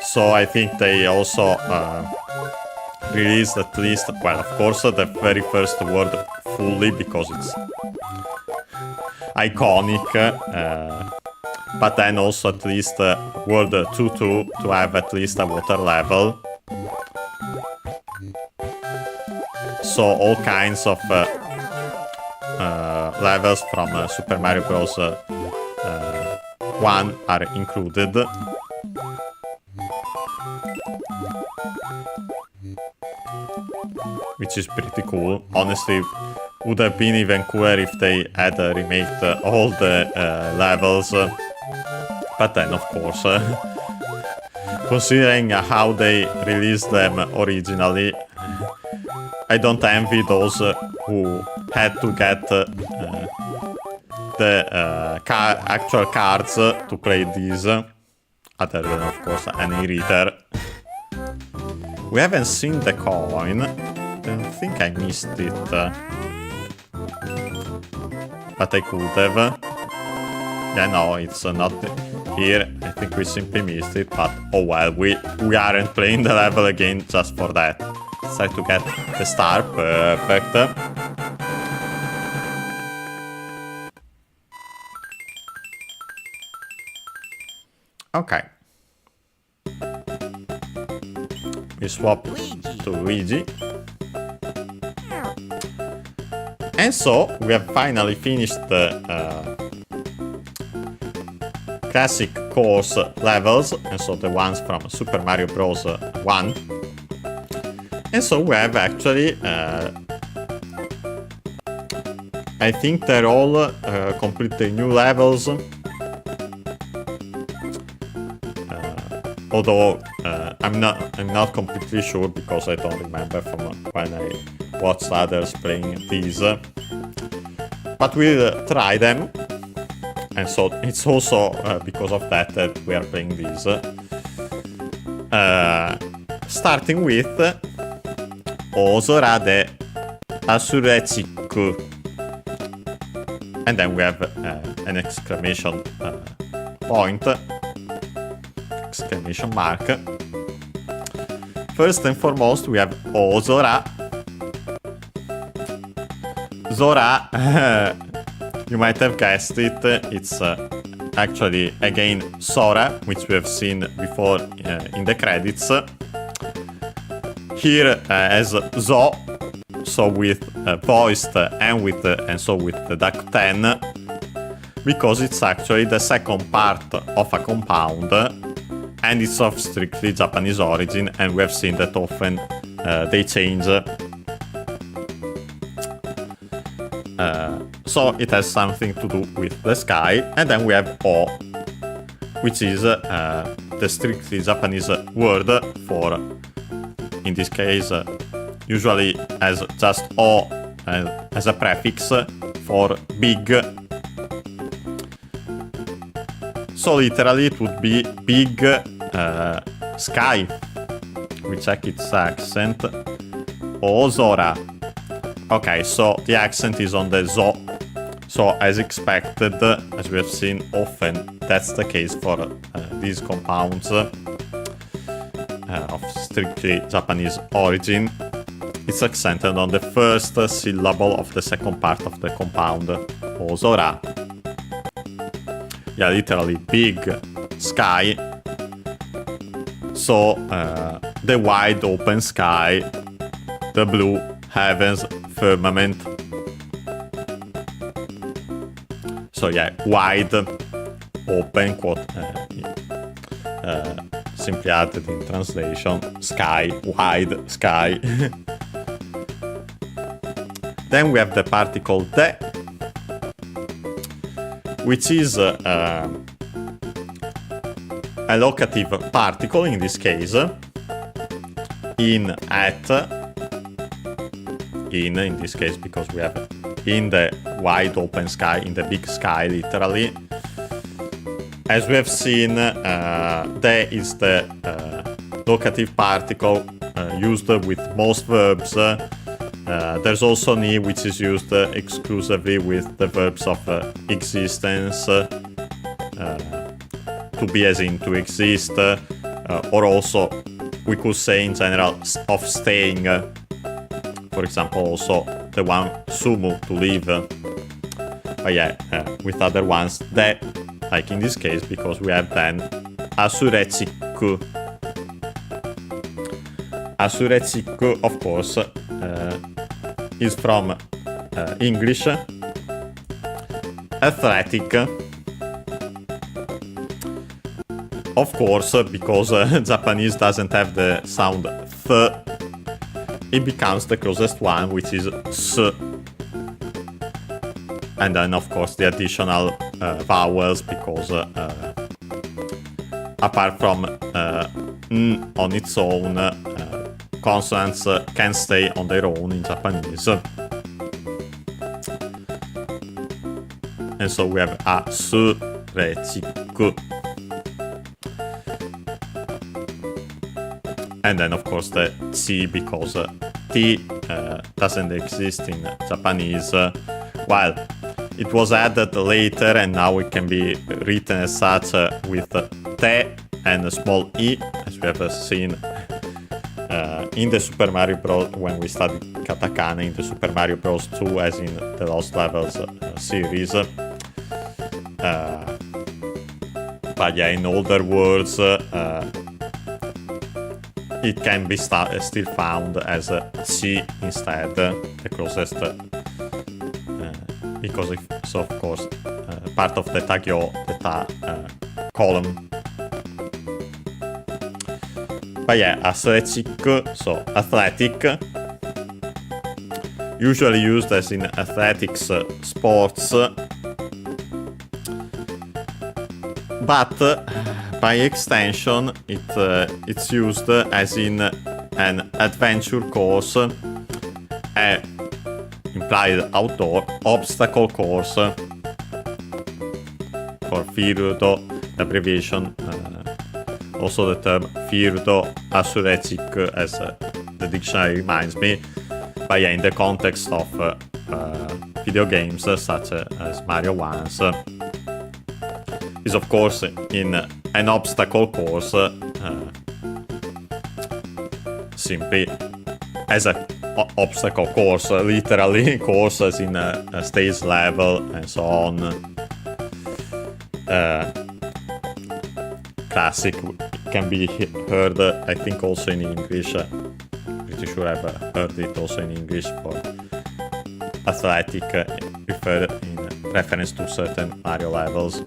So I think they also released at least, well, of course, the very first world fully because it's iconic. But then also at least world 2-2 to have at least a water level. So all kinds of levels from Super Mario Bros. 1 are included. Which is pretty cool. Honestly, would have been even cooler if they had remade all the levels. But then, of course, considering how they released them originally, I don't envy those who had to get the actual cards to play these, other than, of course, any reader. We haven't seen the coin. I think I missed it. But I could have. Yeah, no, it's not here. I think we simply missed it, but oh well, we aren't playing the level again just for that. Let's try to get the star. Perfect. Okay. We swap to Luigi. And so we have finally finished the classic course levels, and so the ones from Super Mario Bros. 1. And so we have actually, I think they're all completely new levels. Although I'm not completely sure because I don't remember from when I watched others playing these. But we'll try them, and so it's also because of that that we are playing these. Starting with O o zo ra de asurre chikku, and then we have an exclamation point. Exclamation mark. First and foremost, we have O o zo ra. Zora, you might have guessed it, it's actually again Sora, which we have seen before in the credits. Here as Zo, so with voiced and with and so with the duck 10, because it's actually the second part of a compound, and it's of strictly Japanese origin, and we have seen that often they change. So it has something to do with the sky, and then we have O, which is the strictly Japanese word for, in this case, usually as just O as a prefix for big. So literally it would be big sky. We check its accent. Ozora. Okay, so the accent is on the zo. So as expected, as we have seen often, that's the case for these compounds of strictly Japanese origin. It's accented on the first syllable of the second part of the compound, Ozora. Yeah, literally big sky. So the wide open sky, the blue heavens, firmament. So yeah, wide open, quote, simply added in translation, sky, wide sky. Then we have the particle de, which is a locative particle in this case, in, at, in this case because we have in the wide open sky, in the big sky literally. As we have seen, de is the locative particle used with most verbs. There's also ni, which is used exclusively with the verbs of existence, to be as in to exist, or also we could say in general of staying. For example, also the one sumu, to live. But yeah, with other ones, de, like in this case, because we have then asurechikku. Asurechikku, of course, is from English, athletic. Of course, because Japanese doesn't have the sound th, it becomes the closest one, which is s. And then, of course, the additional vowels, because apart from n on its own, consonants can stay on their own in Japanese. And so we have asurechikku. And then, of course, the chi, because t doesn't exist in Japanese. Well, It was added later and now it can be written as such with te and a small e, as we have seen in the Super Mario Bros. When we studied katakana in the Super Mario Bros. 2, as in the Lost Levels series. But yeah, in older words, it can be still found as a chi instead, the closest, because it's of course part of the tagyo, the ta column. But yeah, athletic, so athletic, usually used as in athletics sports, but by extension it's used as in an adventure course, implied outdoor obstacle course, for Firdo, the abbreviation, also the term Firdo Athletic, as the dictionary reminds me. But yeah, in the context of video games such as Mario 1's, is of course in an obstacle course, simply as an obstacle course, literally courses in a stage level and so on. Classic can be heard, I think, also in English. Pretty sure I've heard it also in English for athletic, referred in reference to certain Mario levels.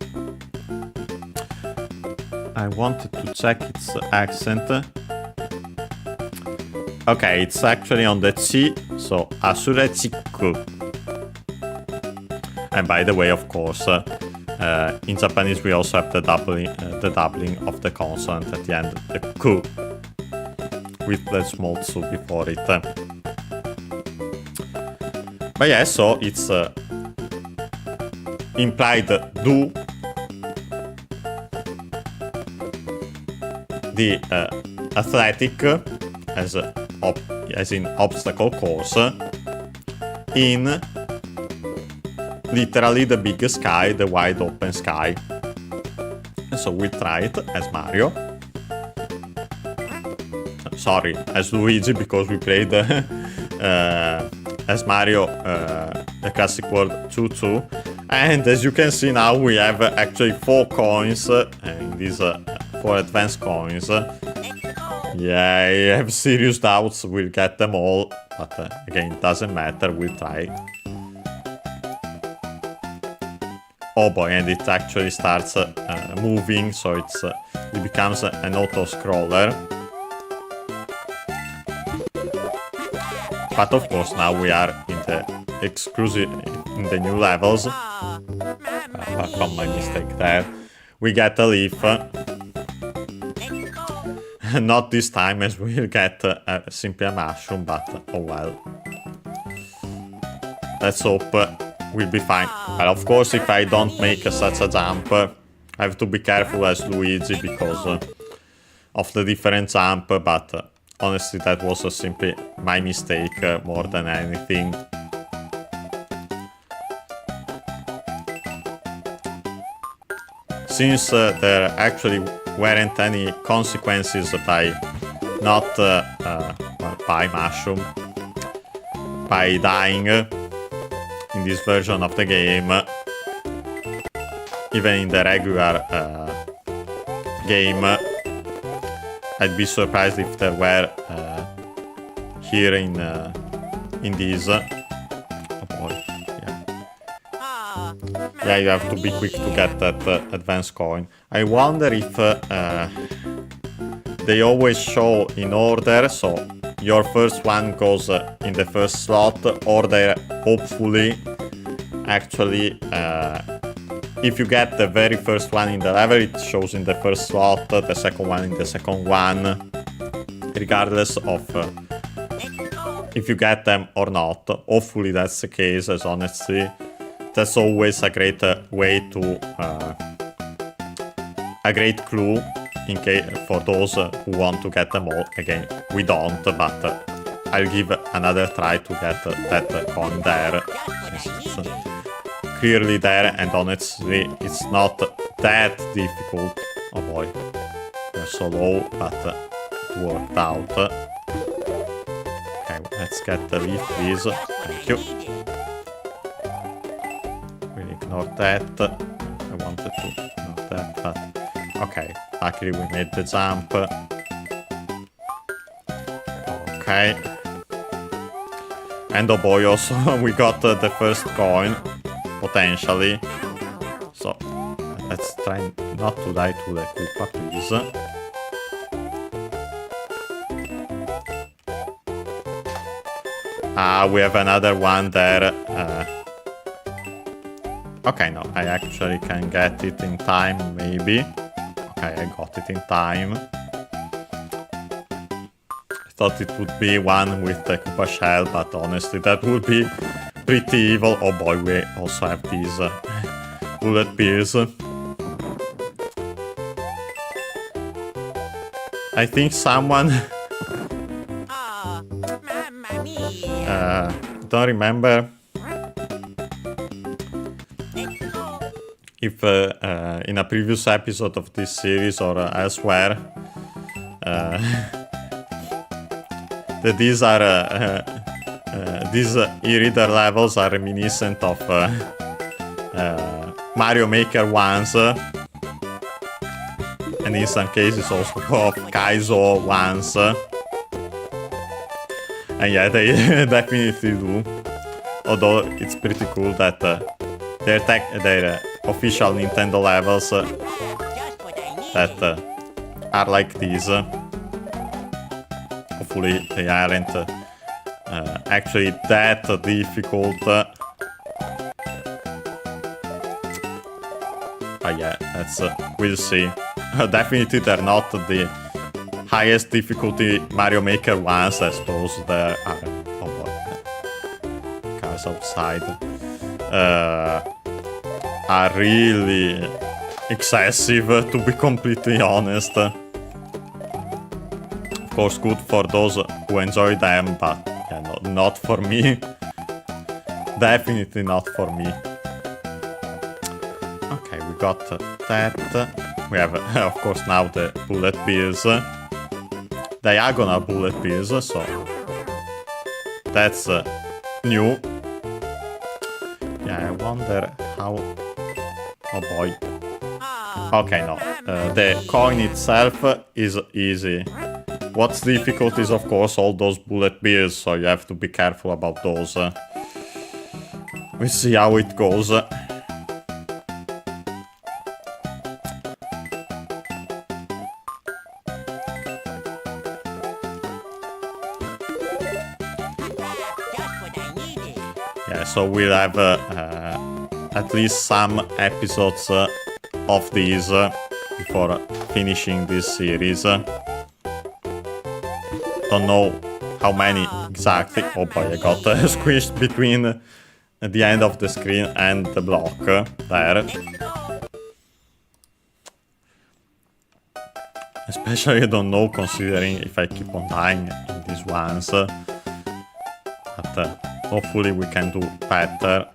I wanted to check its accent. Okay, it's actually on the chi, so Asurechiku. And by the way, of course, in Japanese we also have the doubling of the consonant at the end, the ku, with the small tsu before it. But yeah, so it's implied do, the athletic as in obstacle course, in literally the big sky, the wide open sky. And so we try it as Mario. Sorry, as Luigi, because we played as Mario the classic world 2-2. And as you can see now, we have actually 4 coins in these 4 advanced coins. Yeah, I have serious doubts we'll get them all, but again, it doesn't matter, we'll try. Oh boy, and it actually starts moving, so it becomes an auto-scroller. But of course, now we are in the the new levels. Apart from my mistake there, we get a leaf. Not this time, as we'll get simply a mushroom, but oh well. Let's hope we'll be fine. But of course, if I don't make such a jump, I have to be careful as Luigi because of the different jump, but honestly that was simply my mistake more than anything. Since there actually weren't any consequences by not by mushroom, by dying in this version of the game, even in the regular game, I'd be surprised if there were here in these. Oh boy, yeah, you have to be quick to get that advanced coin. I wonder if they always show in order, so your first one goes in the first slot, or they hopefully actually, if you get the very first one in the level, it shows in the first slot, the second one in the second one, regardless of if you get them or not. Hopefully that's the case, as honestly, that's always a great way to, a great clue in case for those who want to get them all. Again, we don't, but I'll give another try to get that coin there, since it's clearly there, and honestly, it's not that difficult. Oh boy, we're so low, but it worked out. Okay, let's get the leaf, please. Thank you. We'll ignore that. I wanted to ignore that, but okay. Luckily, we made the jump. Okay. And oh boy, also we got the first coin, potentially. So let's try not to die to the Koopa, please. We have another one there. Okay, no, I actually can get it in time, maybe. Okay, I got it in time. Thought it would be one with the Koopa shell, but honestly that would be pretty evil. Oh boy, we also have these bullet beers. I think someone Mamma mia. don't remember if in a previous episode of this series or elsewhere that these are these e-reader levels are reminiscent of Mario Maker ones, and in some cases also of Kaizo ones. And yeah, they definitely do. Although it's pretty cool that their official Nintendo levels Just what I needed. that are like these. Hopefully they aren't actually that difficult. But yeah, we'll see. Definitely they're not the highest difficulty Mario Maker ones, as those there are. Oh boy. Cars outside. Are really excessive, to be completely honest. Of course, good for those who enjoy them, but yeah, not for me. Definitely not for me. Okay, we got that. We have, of course, now the bullet bills. Diagonal bullet bills, so that's new. Yeah, I wonder how... Oh boy. Okay, no. The coin itself is easy. What's difficult is, of course, all those bullet bills, so you have to be careful about those. We'll see how it goes. Just what I needed. Yeah, so we'll have at least some episodes of these before finishing this series. Don't know how many exactly. Oh boy, I got squished between the end of the screen and the block there. Especially I don't know, considering if I keep on dying in these ones. But hopefully we can do better.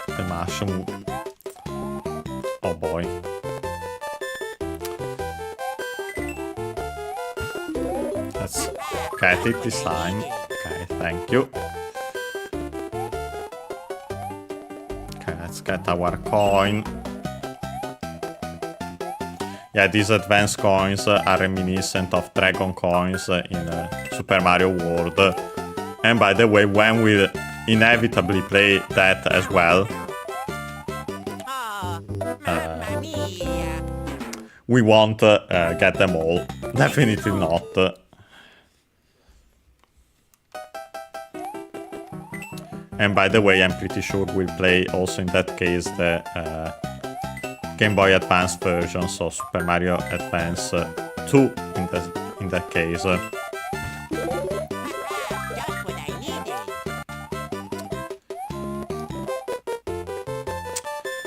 The mushroom. Oh boy. Let's get it this time. Okay, thank you. Okay, let's get our coin. Yeah, these advanced coins are reminiscent of Dragon coins in Super Mario World. And by the way, when we inevitably play that as well, Mamma mia. we won't get them all. Definitely not. And by the way, I'm pretty sure we'll play also in that case the Game Boy Advance version, so Super Mario Advance 2 in that case. Just what I needed.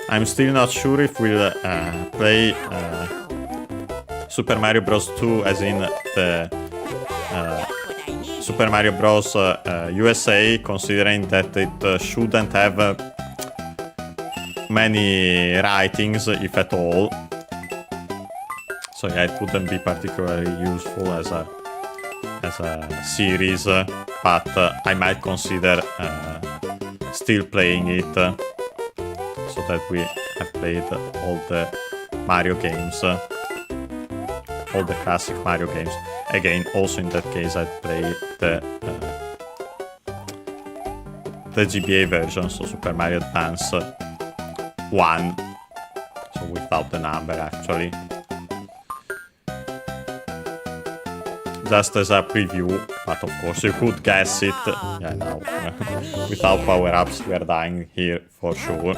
I'm still not sure if we'll play Super Mario Bros. 2 as in the what I need. Super Mario Bros. USA, considering that it shouldn't have many writings, if at all. So yeah, it wouldn't be particularly useful as a series, but I might consider still playing it, so that we have played all the Mario games, all the classic Mario games. Again, also in that case, I'd play the GBA version, so Super Mario Advance 1, so without the number actually. Just as a preview, but of course you could guess it. Yeah, no, without power-ups we are dying here for sure.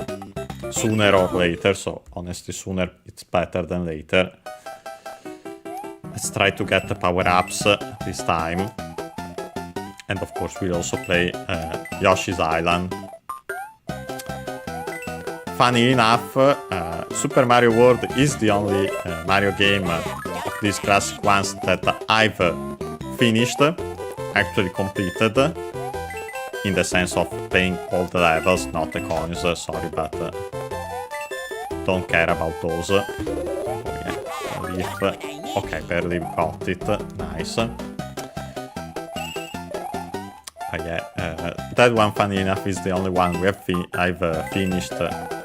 Sooner or later, so honestly sooner it's better than later. Let's try to get the power-ups this time. And of course we'll also play Yoshi's Island. Funny enough, Super Mario World is the only Mario game of these classic ones that I've finished, actually completed, in the sense of playing all the levels, not the coins, sorry, but don't care about those. Oh yeah, leaf. Okay, barely got it, nice. Yeah, that one, funny enough, is the only one I've finished,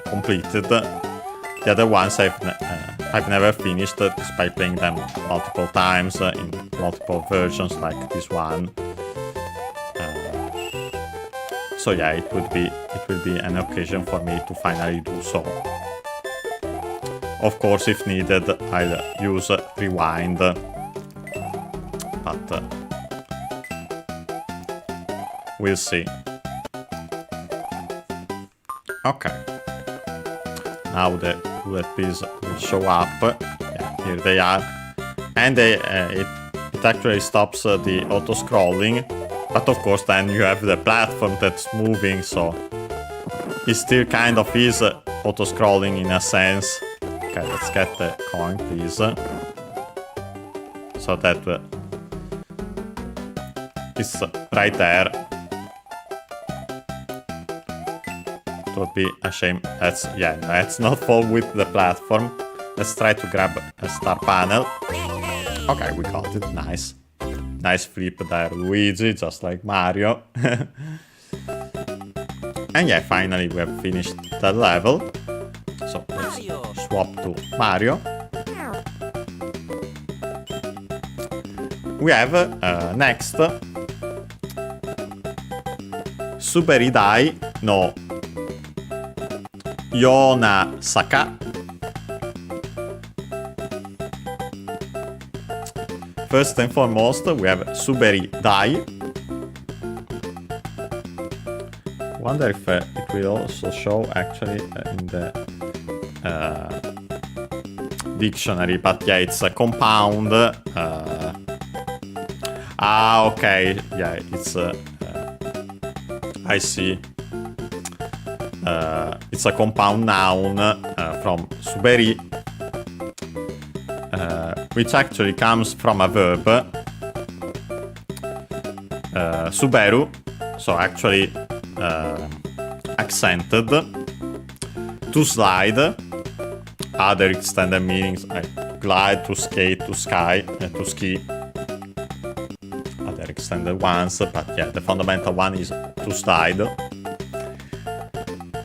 completed. The other ones I've never finished, despite playing them multiple times in multiple versions like this one. So yeah, it will be an occasion for me to finally do so. Of course, if needed, I'll use rewind, but we'll see. Okay. Now the bullet bills will show up. Yeah, here they are. And it actually stops the auto-scrolling. But of course then you have the platform that's moving, so it still kind of is auto-scrolling in a sense. Okay, let's get the coin, please. So that it's right there. It would be a shame. Let's not fall with the platform. Let's try to grab a star panel. Okay, we got it. Nice. Nice flip there, Luigi, just like Mario. And yeah, finally we have finished that level. So let's swap to Mario. We have nextすべりだいのようなさか. First and foremost, we have すべりだい. Wonder if it will also show actually in the dictionary, but yeah, it's a compound. Okay, yeah, it's I see. It's a compound noun from すべり, which actually comes from a verb, suberu, so actually accented, to slide. Other extended meanings like glide, to skate, to sky, to ski. Other extended ones, but yeah, the fundamental one is to slide.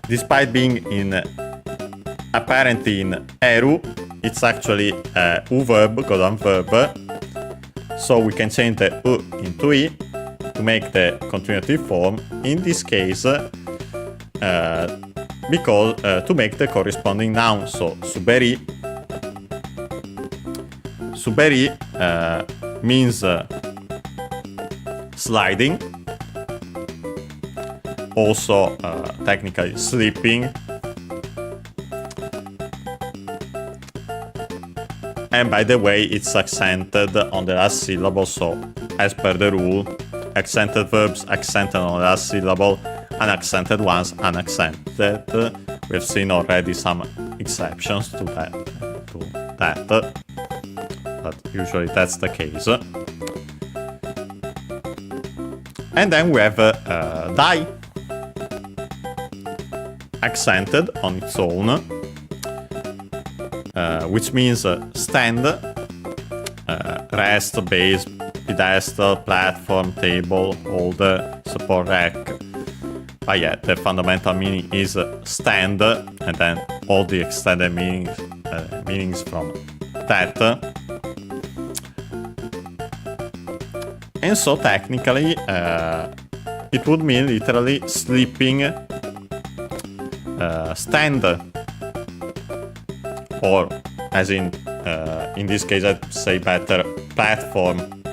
Despite being apparently in eru, it's actually u verb, Godan verb. So we can change the u into i to make the continuative form. In this case, because to make the corresponding noun. So suberi means sliding, also technically slipping, and by the way it's accented on the last syllable, so as per the rule, accented verbs accented on the last syllable, unaccented ones unaccented. We've seen already some exceptions to that, but usually that's the case. And then we have die, accented on its own, which means stand, rest, base, pedestal, platform, table, holder, support rack. But yeah, the fundamental meaning is stand, and then all the extended meanings from that. And so technically, it would mean literally sleeping, stand, or as in this case I'd say better, platform.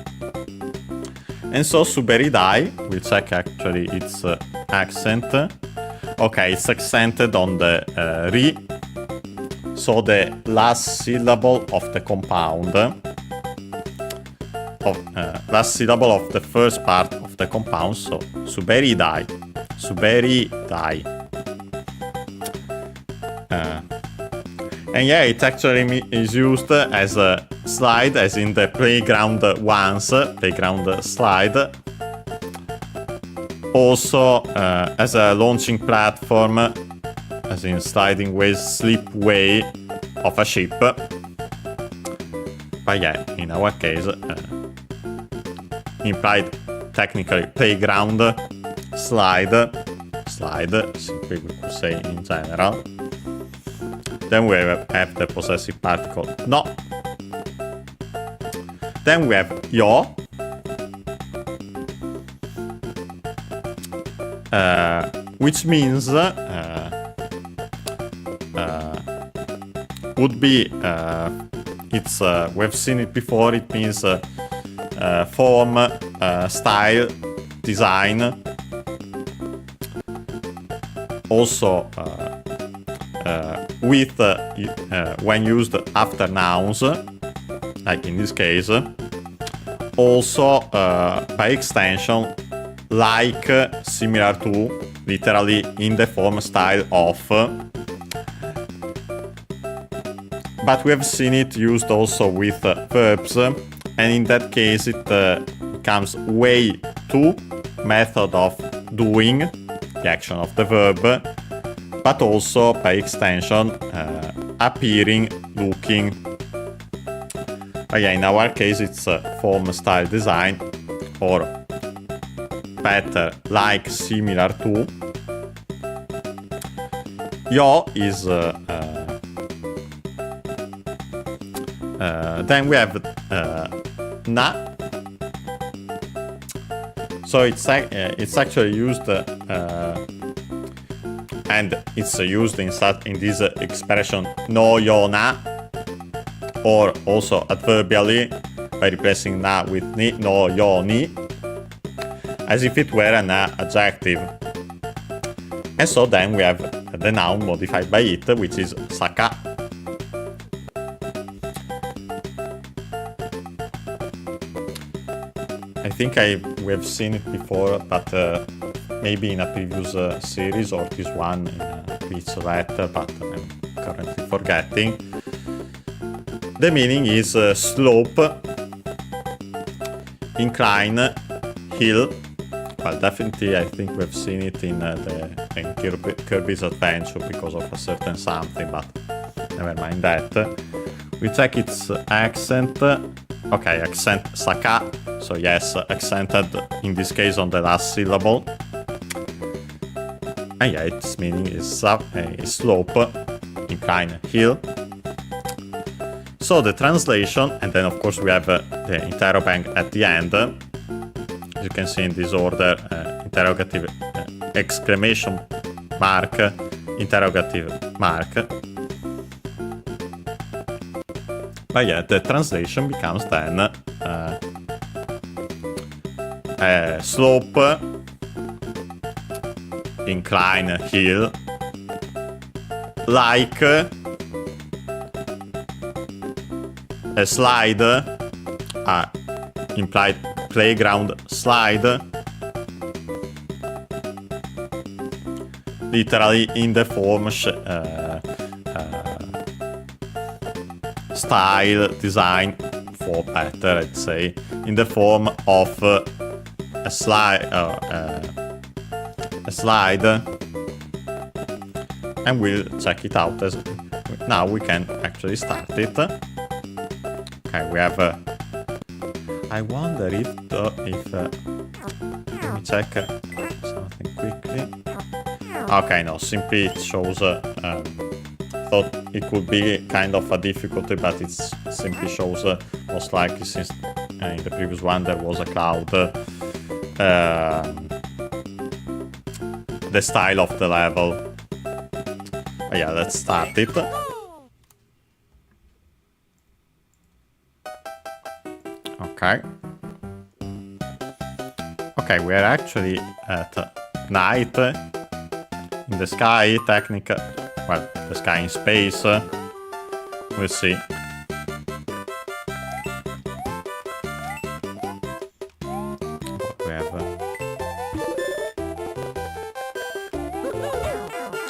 And so su be ri dai, we'll check actually its accent. Okay, it's accented on the ri, so the last syllable of the compound, last syllable of the first part of the compound, so su be ri dai, su be ri dai. And yeah, it actually is used as a slide, as in the playground once, playground slide. Also as a launching platform, as in sliding way, slipway of a ship. But yeah, in our case, implied technically playground, slide, simply we could say in general. Then we have the possessive particle no. Then we have yo, which means would be it's we've seen it before. It means form, style, design. Also with when used after nouns, like in this case. Also by extension, like, similar to, literally in the form, style of. But we have seen it used also with verbs, and in that case it becomes way to, method of doing, the action of the verb, but also by extension appearing, looking. Again, in our case it's form, style, design, or better, like, similar to. Yo is then we have na. So it's actually used and it's used in this expression no yo na, or also adverbially by replacing na with ni, no yo ni, as if it were an adjective. And so then we have the noun modified by it, which is saka. I think we have seen it before, but maybe in a previous series, or this one in a speech letter, but I'm currently forgetting. The meaning is slope, incline, hill. Well, definitely I think we've seen it in Kirby's Adventure because of a certain something, but never mind that. We check its accent. Okay, accent saka. So yes, accented in this case on the last syllable. And yeah, its meaning is slope, incline, hill. So the translation, and then of course we have the interrobang at the end. As you can see in this order, interrogative, exclamation mark, interrogative mark. But yeah, the translation becomes then slope, incline, hill, like, a slide, implied playground slide, literally in the form style, design, for better, I'd say, in the form of a slide, and we'll check it out. As now we can actually start it. Okay, we have. I wonder if let me check something quickly. Okay, no, simply it shows. Thought it could be kind of a difficulty, but it simply shows most likely since in the previous one there was a cloud. The style of the level. But yeah, let's start it. Okay. Okay, we are actually at night in the sky, technically. Well, the sky in space. We'll see. We have.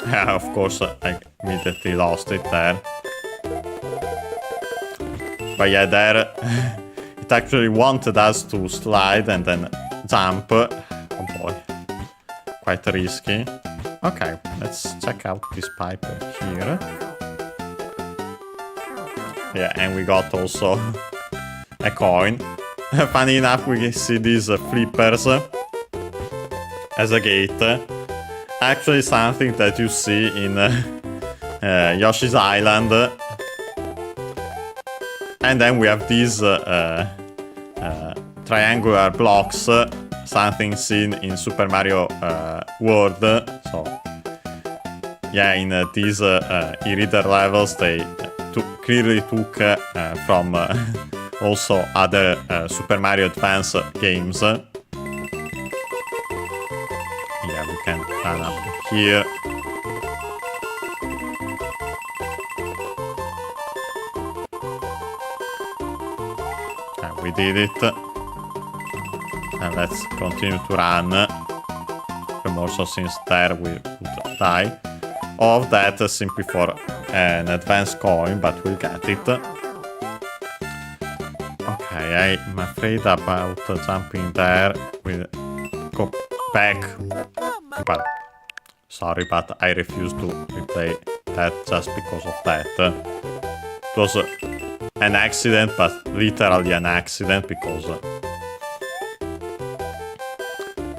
Yeah, of course, I immediately lost it there. But yeah, there it actually wanted us to slide and then jump. Oh boy, quite risky. Okay, let's check out this pipe here. Yeah, and we got also a coin. Funny enough, we see these flippers as a gate. Actually, something that you see in Yoshi's Island. And then we have these triangular blocks. Something seen in Super Mario World. So, yeah, in these e-reader levels, they clearly took from also other Super Mario Advance games. Yeah, we can run up here. And we did it. And let's continue to run. Also, since there we would die. All of that simply for an advanced coin, but we'll get it. Okay, I'm afraid about jumping there. We'll go back. Well, sorry, but I refuse to replay that just because of that. It was an accident, but literally an accident, because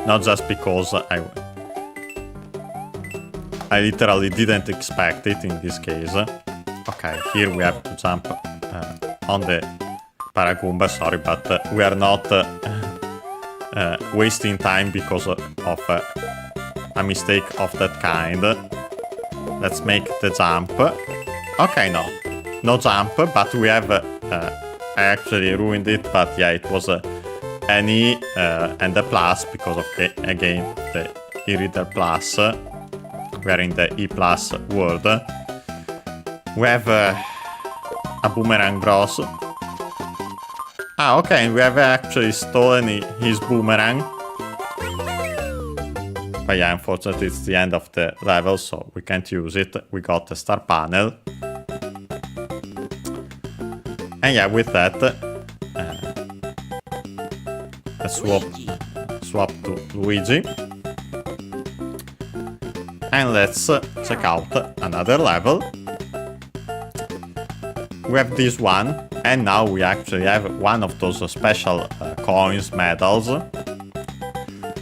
not just because I literally didn't expect it in this case. Okay, here we have to jump on the Paragoomba, sorry, but we are not wasting time because of a mistake of that kind. Let's make the jump. Okay, no jump, but we have I actually ruined it, but yeah, it was an E and a plus because of again the e-reader plus. We are in the E plus world. We have a boomerang bros. Ah, okay, we have actually stolen his boomerang. But yeah, unfortunately it's the end of the level, so we can't use it. We got a star panel. And yeah, with that, let's swap to Luigi. And let's check out another level. We have this one, and now we actually have one of those special coins, medals.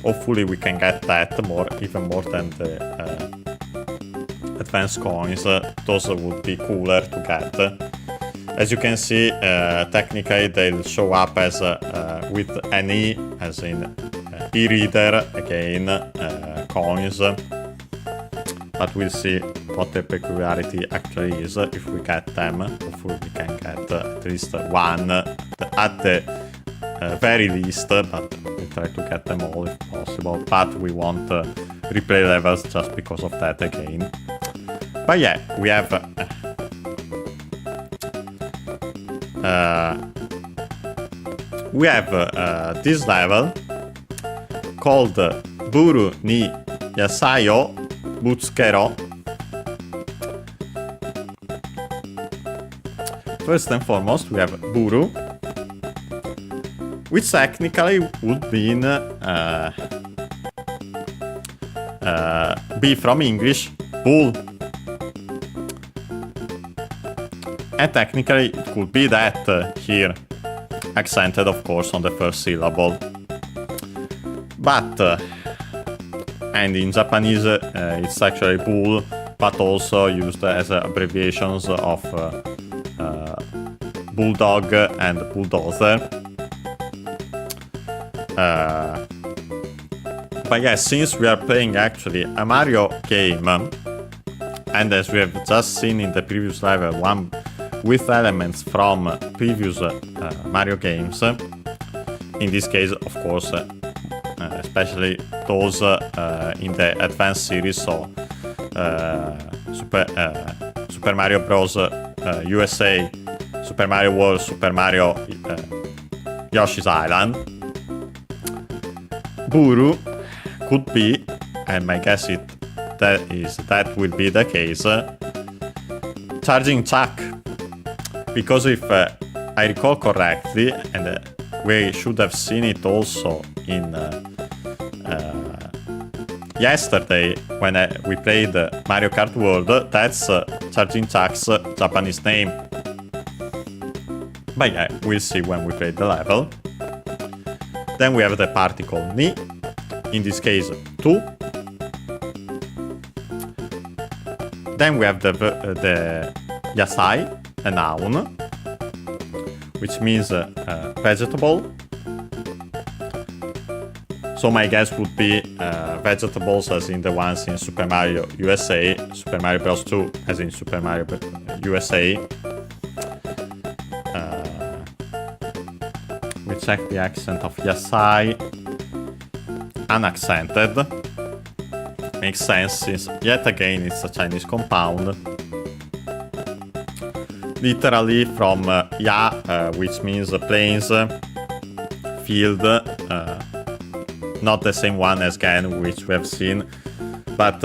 Hopefully we can get that even more than the advanced coins. Those would be cooler to get. As you can see, technically they'll show up as with an E, as in e-reader, again, coins. But we'll see what the peculiarity actually is if we get them. Hopefully we can get at least one at the very least, but we'll try to get them all if possible. But we won't replay levels just because of that again. But yeah, we have this level called Buru ni Yasai oぶつけろ. First and foremost, we have Buru. which technically would mean be from English bull. And technically it could be that here, accented of course on the first syllable. But, and in Japanese it's actually bull, but also used as abbreviations of bulldog and bulldozer. But yeah, since we are playing actually a Mario game, and as we have just seen in the previous level, one with elements from previous Mario games, in this case, of course, especially those in the Advanced series, so Super Mario Bros. USA, Super Mario World, Super Mario Yoshi's Island. Buru could be, and my guess that will be the case, charging Chuck. Because if I recall correctly, and we should have seen it also in yesterday when we played Mario Kart World, that's Charging Chuck's Japanese name. But yeah, we'll see when we play the level. Then we have the particle ni, in this case tu. Then we have the yasai, a noun, which means vegetable. So my guess would be vegetables as in the ones in Super Mario USA, Super Mario Bros. 2 as in Super Mario USA. We check the accent of yasai. Unaccented. Makes sense since yet again it's a Chinese compound. Literally from ya, which means plains, field, not the same one as Gan, which we have seen, but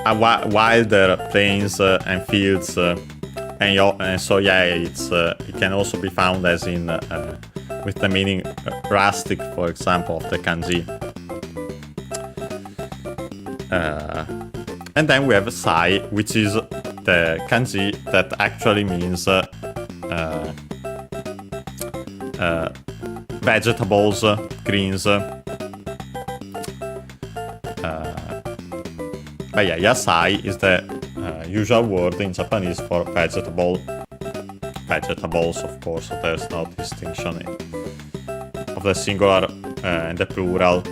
wilder plains and fields, and so yeah, it can also be found as in with the meaning rustic, for example, of the kanji. And then we have sai, which is the kanji that actually means vegetables, greens. But yeah, yasai is the usual word in Japanese for vegetable. Vegetables, of course, there's no distinction of the singular and the plural,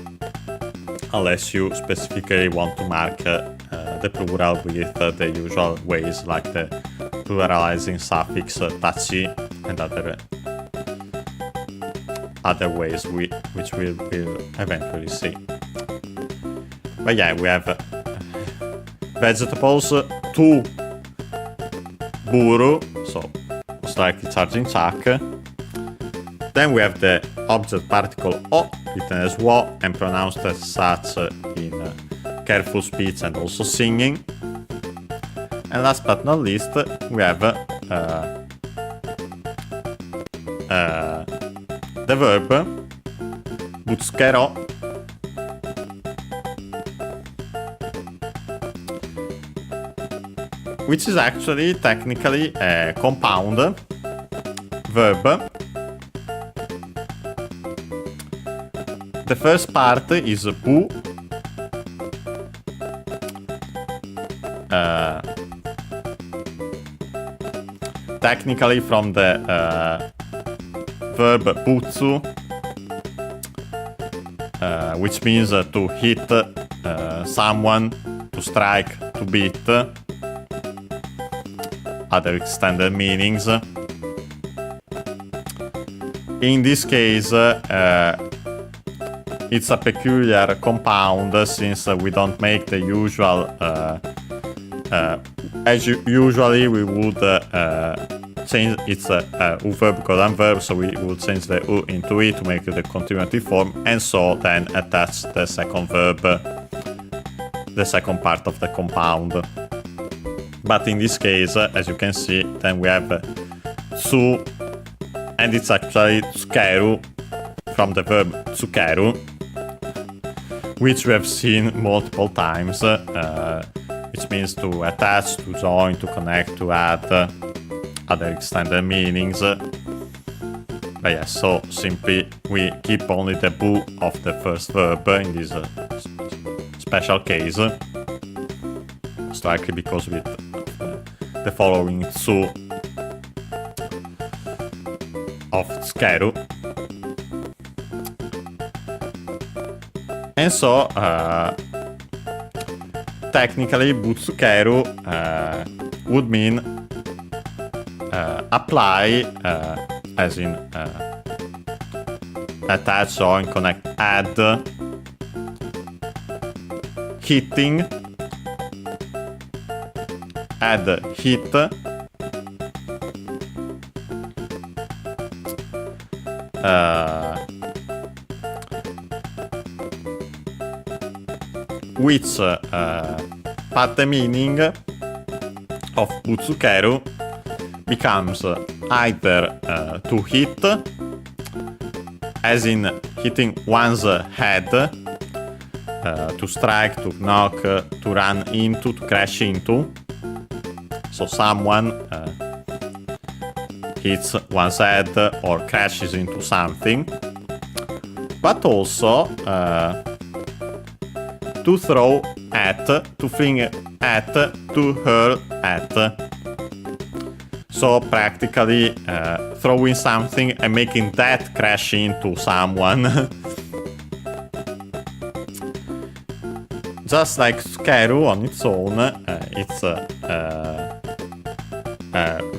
unless you specifically want to mark the plural with the usual ways, like the pluralizing suffix tachi and other ways which we will eventually see. But yeah, we have vegetables to buru, so most likely charging Chuck. Then we have the object particle o, written as wo and pronounced as such in careful speech and also singing. And last but not least, we have the verb butzkero, which is actually technically a compound verb. The first part is bu, technically from the verb butsu, which means to hit someone, to strike, to beat. Other extended meanings. In this case, it's a peculiar compound since we don't make the usual, usually we would change its u verb colon verb, so we would change the u into e to make it the continuative form, and so then attach the second verb, the second part of the compound. But in this case, as you can see, then we have su and it's actually tsukeru from the verb tsukeru, which we have seen multiple times, which means to attach, to join, to connect, to add other extended meanings. But yeah, so simply we keep only the bu of the first verb in this special case, strictly because with the following tsu of tsukeru. And so, technically, butsukeru would mean apply, as in attach, join, connect, add, hitting, add, hit, which but the meaning of butsukeru becomes either to hit, as in hitting one's head, to strike, to knock, to run into, to crash into. So someone hits one's head or crashes into something, but also to throw at, to fling at, to hurl at. So practically throwing something and making that crash into someone. Just like tsukeru on its own, it's a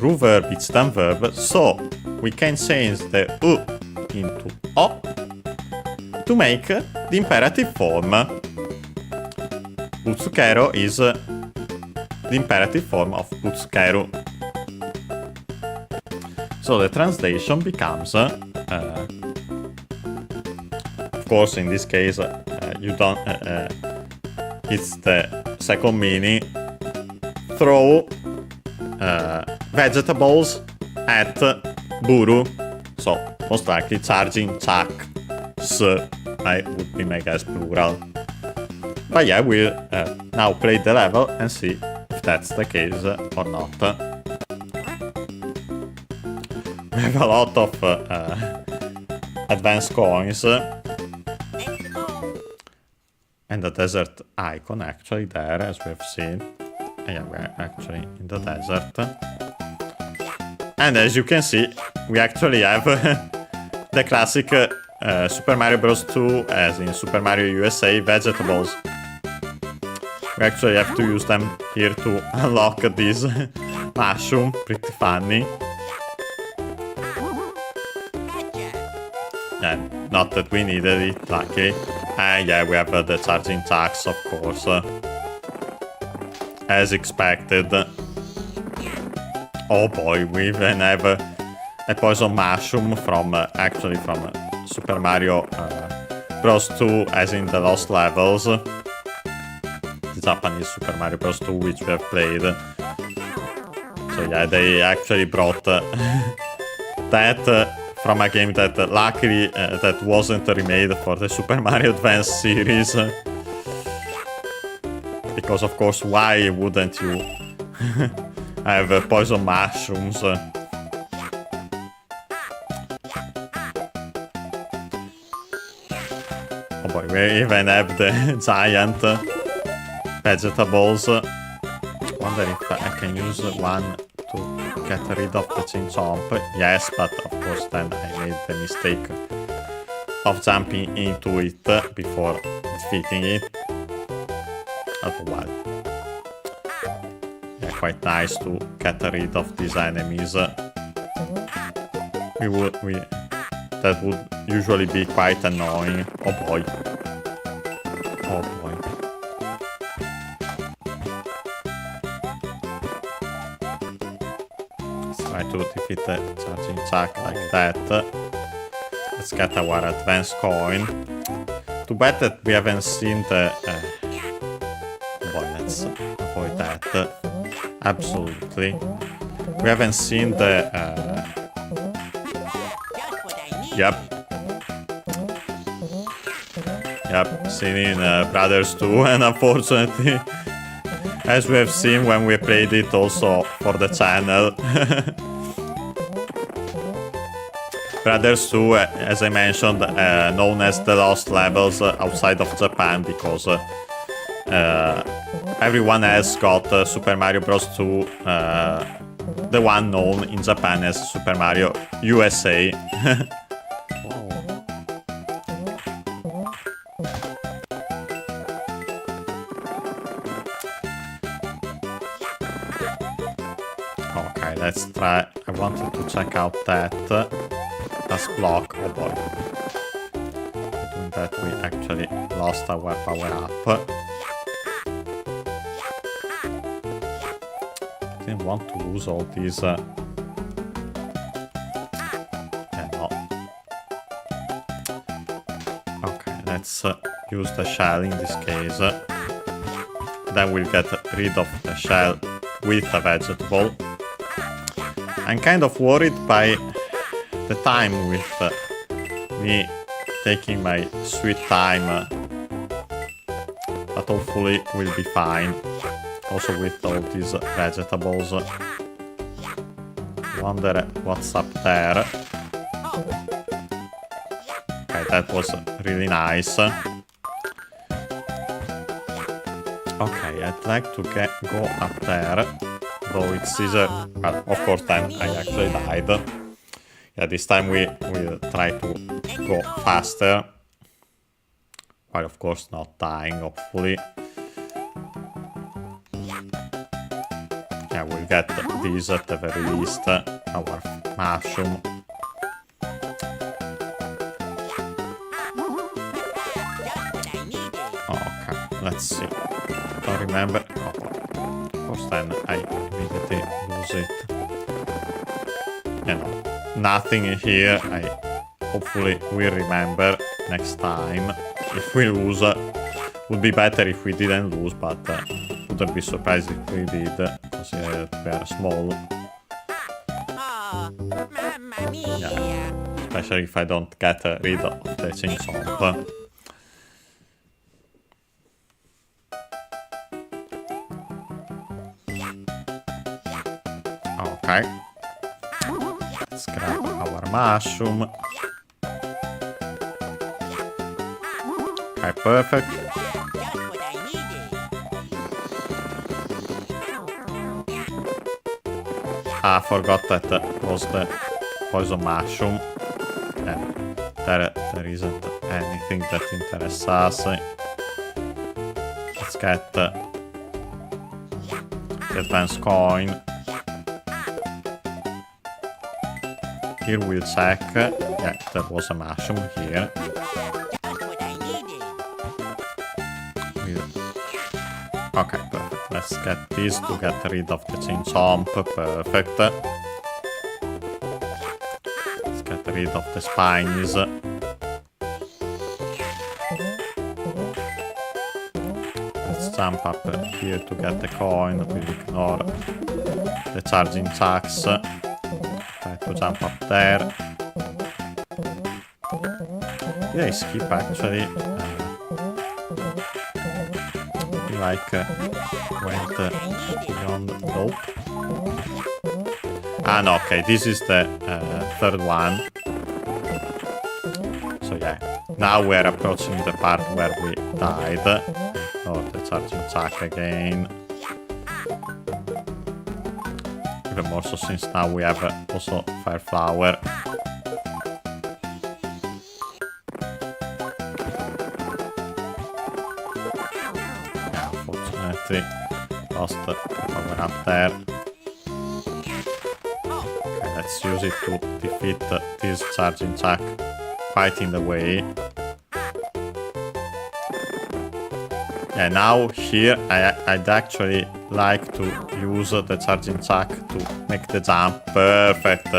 ru verb, it's done verb, so we can change the u into o to make the imperative form. Butsukeru is the imperative form of butsukeru. So the translation becomes, of course, in this case, you don't. It's the second meaning. Throw vegetables at buru. So most likely charging chak would be my guess plural. But yeah, we'll now play the level and see if that's the case or not. We have a lot of advanced coins and the desert icon actually there, as we have seen. Yeah, we're actually in the desert. And as you can see, we actually have the classic Super Mario Bros. 2, as in Super Mario USA, vegetables. We actually have to use them here to unlock this mushroom. Pretty funny. And not that we needed it, luckily. Yeah, we have the charging jacks, of course. As expected. Oh boy, we even have a poison mushroom from, actually from Super Mario Bros. 2, as in the lost levels. The Japanese Super Mario Bros. 2, which we have played. So yeah, they actually brought that from a game that luckily that wasn't remade for the Super Mario Advance series. Because of course, why wouldn't you have poison mushrooms? Oh boy, we even have the giant vegetables. Wonder if I can use one to get rid of the Chinchomp. Yes, but of course then I made the mistake of jumping into it before defeating it. Otherwise, yeah, quite nice to get rid of these enemies. That would usually be quite annoying. Oh boy. Oh boy. Let's try to defeat the charging jack like that. Let's get our advanced coin. Too bad that we haven't seen the... oh boy, let's avoid that. Absolutely. We haven't seen the Yep. Yep, Slidin Brothers 2, and unfortunately, as we have seen when we played it also for the channel, Brothers 2, as I mentioned, known as the lost levels outside of Japan, because everyone else got Super Mario Bros. 2, the one known in Japan as Super Mario USA. Okay, let's try. I wanted to check out that as block. Oh boy. Doing that, we actually lost our power up. Didn't want to lose all these. Yeah, no. Okay, let's use the shell in this case. Then we'll get rid of the shell with a vegetable. I'm kind of worried by the time with me taking my sweet time, but hopefully we'll be fine. Also with all these vegetables. Wonder what's up there. Okay, that was really nice. Okay, I'd like to go up there. Though it's easier. Well, of course, then I actually died. Yeah, this time we'll try to go faster. While of course not dying, hopefully. Yeah, we'll get these at the very least. Our mushroom. Okay, let's see. Don't remember. Of course, then I immediately lose it. You know, nothing here. I hopefully will remember next time. If we lose, would be better if we didn't lose, but wouldn't be surprised if we did, considering that we are small. Oh, mamma mia. Yeah, especially if I don't get rid of the chainsaw. Okay. Let's grab our mushroom. Okay, perfect. Just what I needed. I forgot that was the poison mushroom. And there isn't anything that interests us. Let's get the advanced coin. Here we'll check. Yeah, there was a mushroom here. Just what I needed. Okay, perfect. Let's get this to get rid of the chain chomp. Perfect. Let's get rid of the spinies. Let's jump up here to get the coin. We'll ignore the charging jacks. Try to jump up there. Yeah, skip actually. Like went beyond. Nope. Ah, no, okay, this is the third one. So yeah, now we're approaching the part where we died. Oh, the charging jack again. Even more so since now we have also fire flower. Yeah, unfortunately lost the power up there. Okay, let's use it to defeat this charging jack quite in the way. Yeah, now here I'd actually like to use the charging jack to make the jump. Perfect.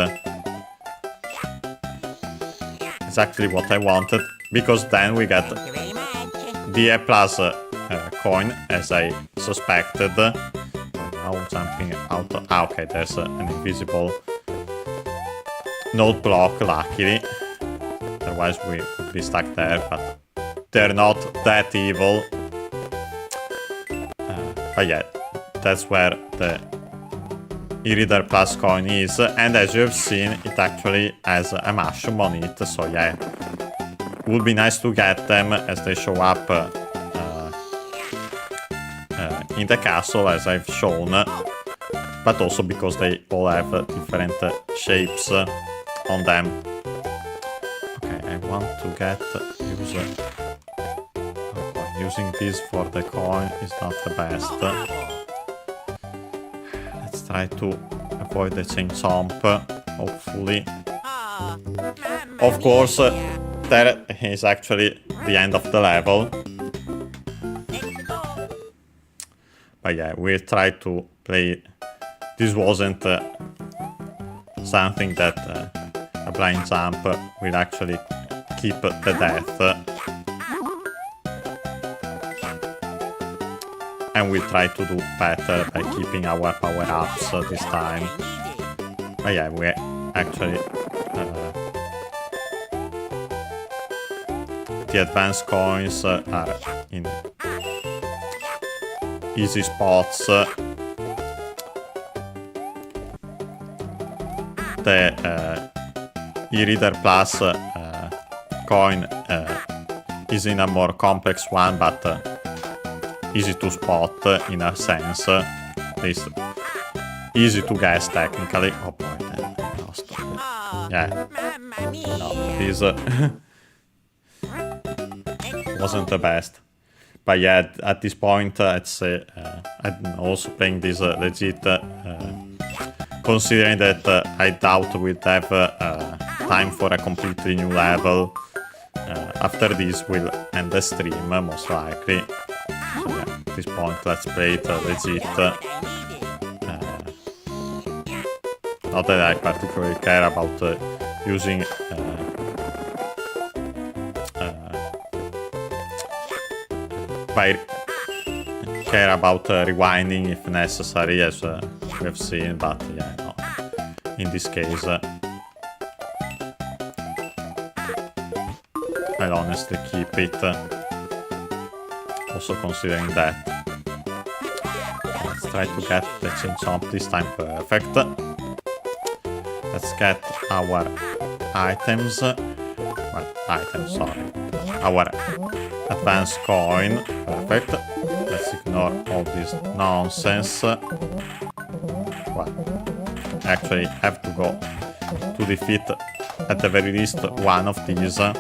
Exactly what I wanted, because then we get Thank you very much. the A plus coin, as I suspected. Now jumping out. Ah, okay, there's an invisible node block, luckily. otherwise we would be stuck there, but they're not that evil. But yeah, that's where the e-reader plus coin is, and as you have seen, it actually has a mushroom on it, so yeah, it would be nice to get them as they show up in the castle, as I've shown, but also because they all have different shapes on them. Okay, I want to get using this for the coin is not the best. Let's try to avoid the chain jump, hopefully. Of course, there is actually the end of the level. But yeah, we tried to play. This wasn't something that a blind jump will actually keep the death. And we try to do better by keeping our power-ups this time. But yeah, we actually... the advanced coins are in easy spots. The e-reader plus coin is in a more complex one, but easy to spot in a sense. It's easy to guess technically. Oh boy, I lost it. Yeah. No, this wasn't the best. But yeah, at this point, I'd say I'm also playing this legit, considering that I doubt we'd have time for a completely new level. After this, we'll end the stream, most likely. So yeah, at this point, let's play it legit. Not that I particularly care about using I care about rewinding if necessary, as we have seen, but yeah, no. In this case, I'll honestly keep it, also considering that. Let's try to get the chain jump this time perfect. Let's get our items, our advanced coin, perfect. Let's ignore all this nonsense. Well, actually have to go to defeat at the very least one of these. And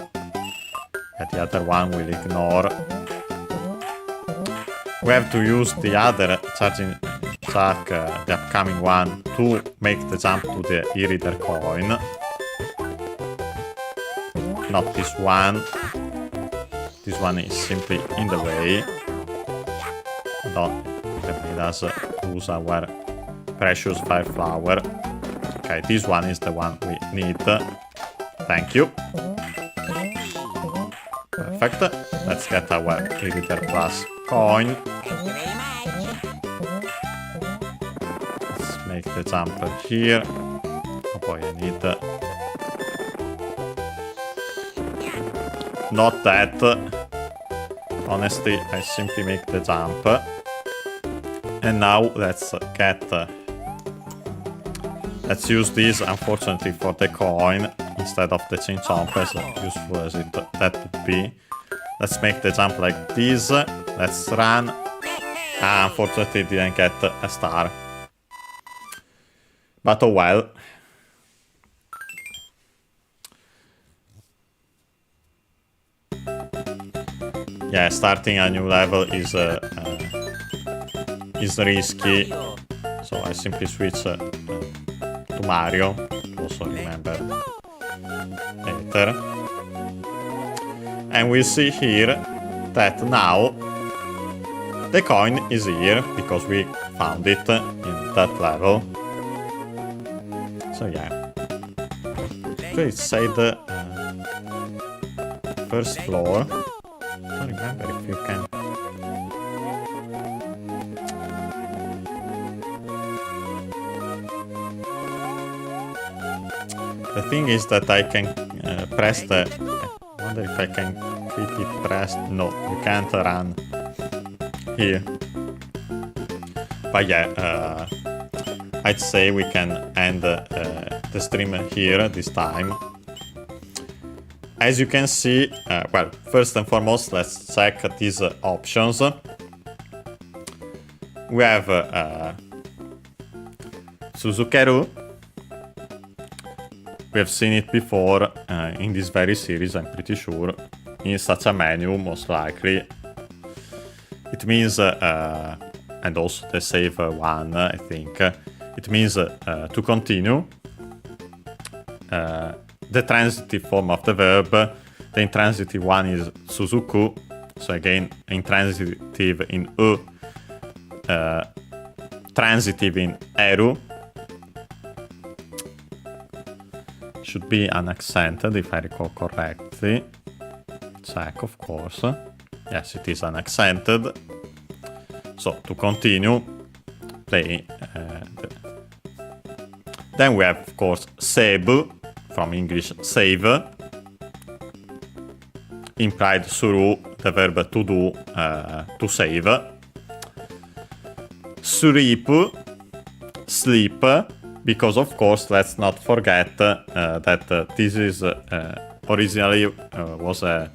the other one we'll ignore. We have to use the other charging jack, the upcoming one, to make the jump to the e-reader coin. Not this one. This one is simply in the way. That made us lose our precious fire flower. Okay, this one is the one we need. Thank you. Perfect. Let's get our e-reader plus coin. Thank you very much. Let's make the jump here. Oh boy, I need... not that. Honestly, I simply make the jump. And now let's get... let's use this, unfortunately, for the coin instead of the chain jump, as useful as that would be. Let's make the jump like this. Let's run. Unfortunately, didn't get a star. But oh well. Yeah, starting a new level is risky, so I simply switch to Mario, to also remember later. And we see here that now the coin is here, because we found it in that level. So yeah. Let's say the first floor. I don't remember if you can... The thing is that I can press the wonder if I can keep it pressed. No, you can't run here. But yeah, I'd say we can end the stream here this time. As you can see, well, first and foremost, let's check these options. We have Suzukeru. We have seen it before in this very series, I'm pretty sure, in such a menu, most likely. It means, and also the save one, I think, it means to continue. The transitive form of the verb, the intransitive one is Suzuku, so again, intransitive in U, transitive in Eru. Should be unaccented if I recall correctly. Check, of course. Yes, it is unaccented. So to continue, play. Then we have, of course, Sebu, from English save. Implied suru, the verb to do, to save. Suripu, sleep. Because of course, let's not forget that this is originally was a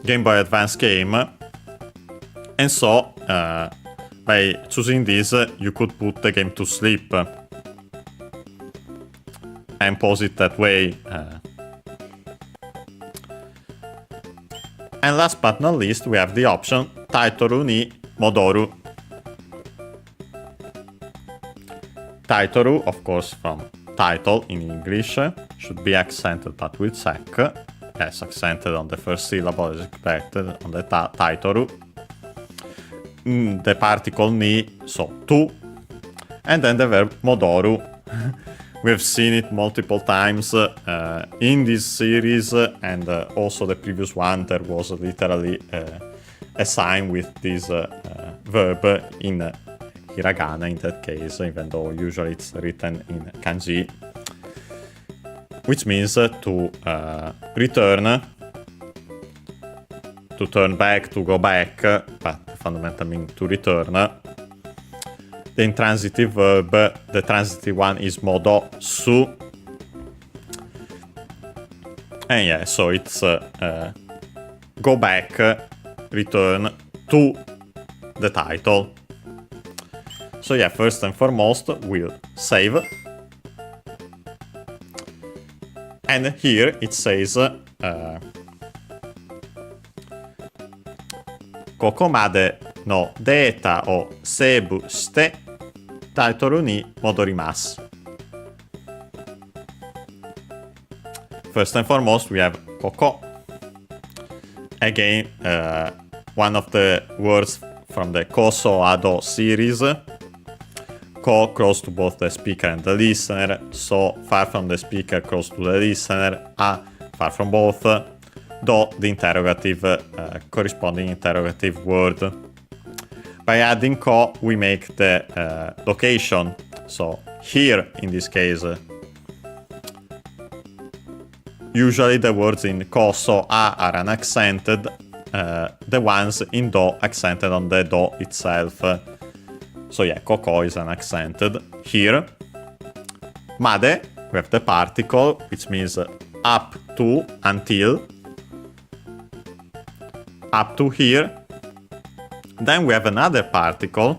Game Boy Advance game, and so by choosing this, you could put the game to sleep and pause it that way. And last but not least, we have the option Taitoru ni Modoru. Taitoru, of course, from title in English, should be accented, but we'll check. Yes, accented on the first syllable as expected, on the Taitoru. The particle ni, so to, and then the verb Modoru. We've seen it multiple times in this series, and also the previous one, there was literally a sign with this verb in hiragana in that case, even though usually it's written in kanji, which means to return, to turn back, to go back, but fundamentally mean to return. The intransitive verb, the transitive one is modo su, and yeah, so it's go back, return to the title. So yeah, first and foremost, we'll save. And here it says Kokomade no data o seibu shite taitoru ni modorimasu. First and foremost, we have koko. Again, one of the words from the Koso Ado series. Ko close to both the speaker and the listener, so far from the speaker, close to the listener, a far from both, do the interrogative, corresponding interrogative word. By adding ko, we make the location, so here in this case, usually the words in ko, so, a are unaccented, the ones in do accented on the do itself. So yeah, koko is unaccented. Here, made, we have the particle, which means up to, until. Up to here. Then we have another particle.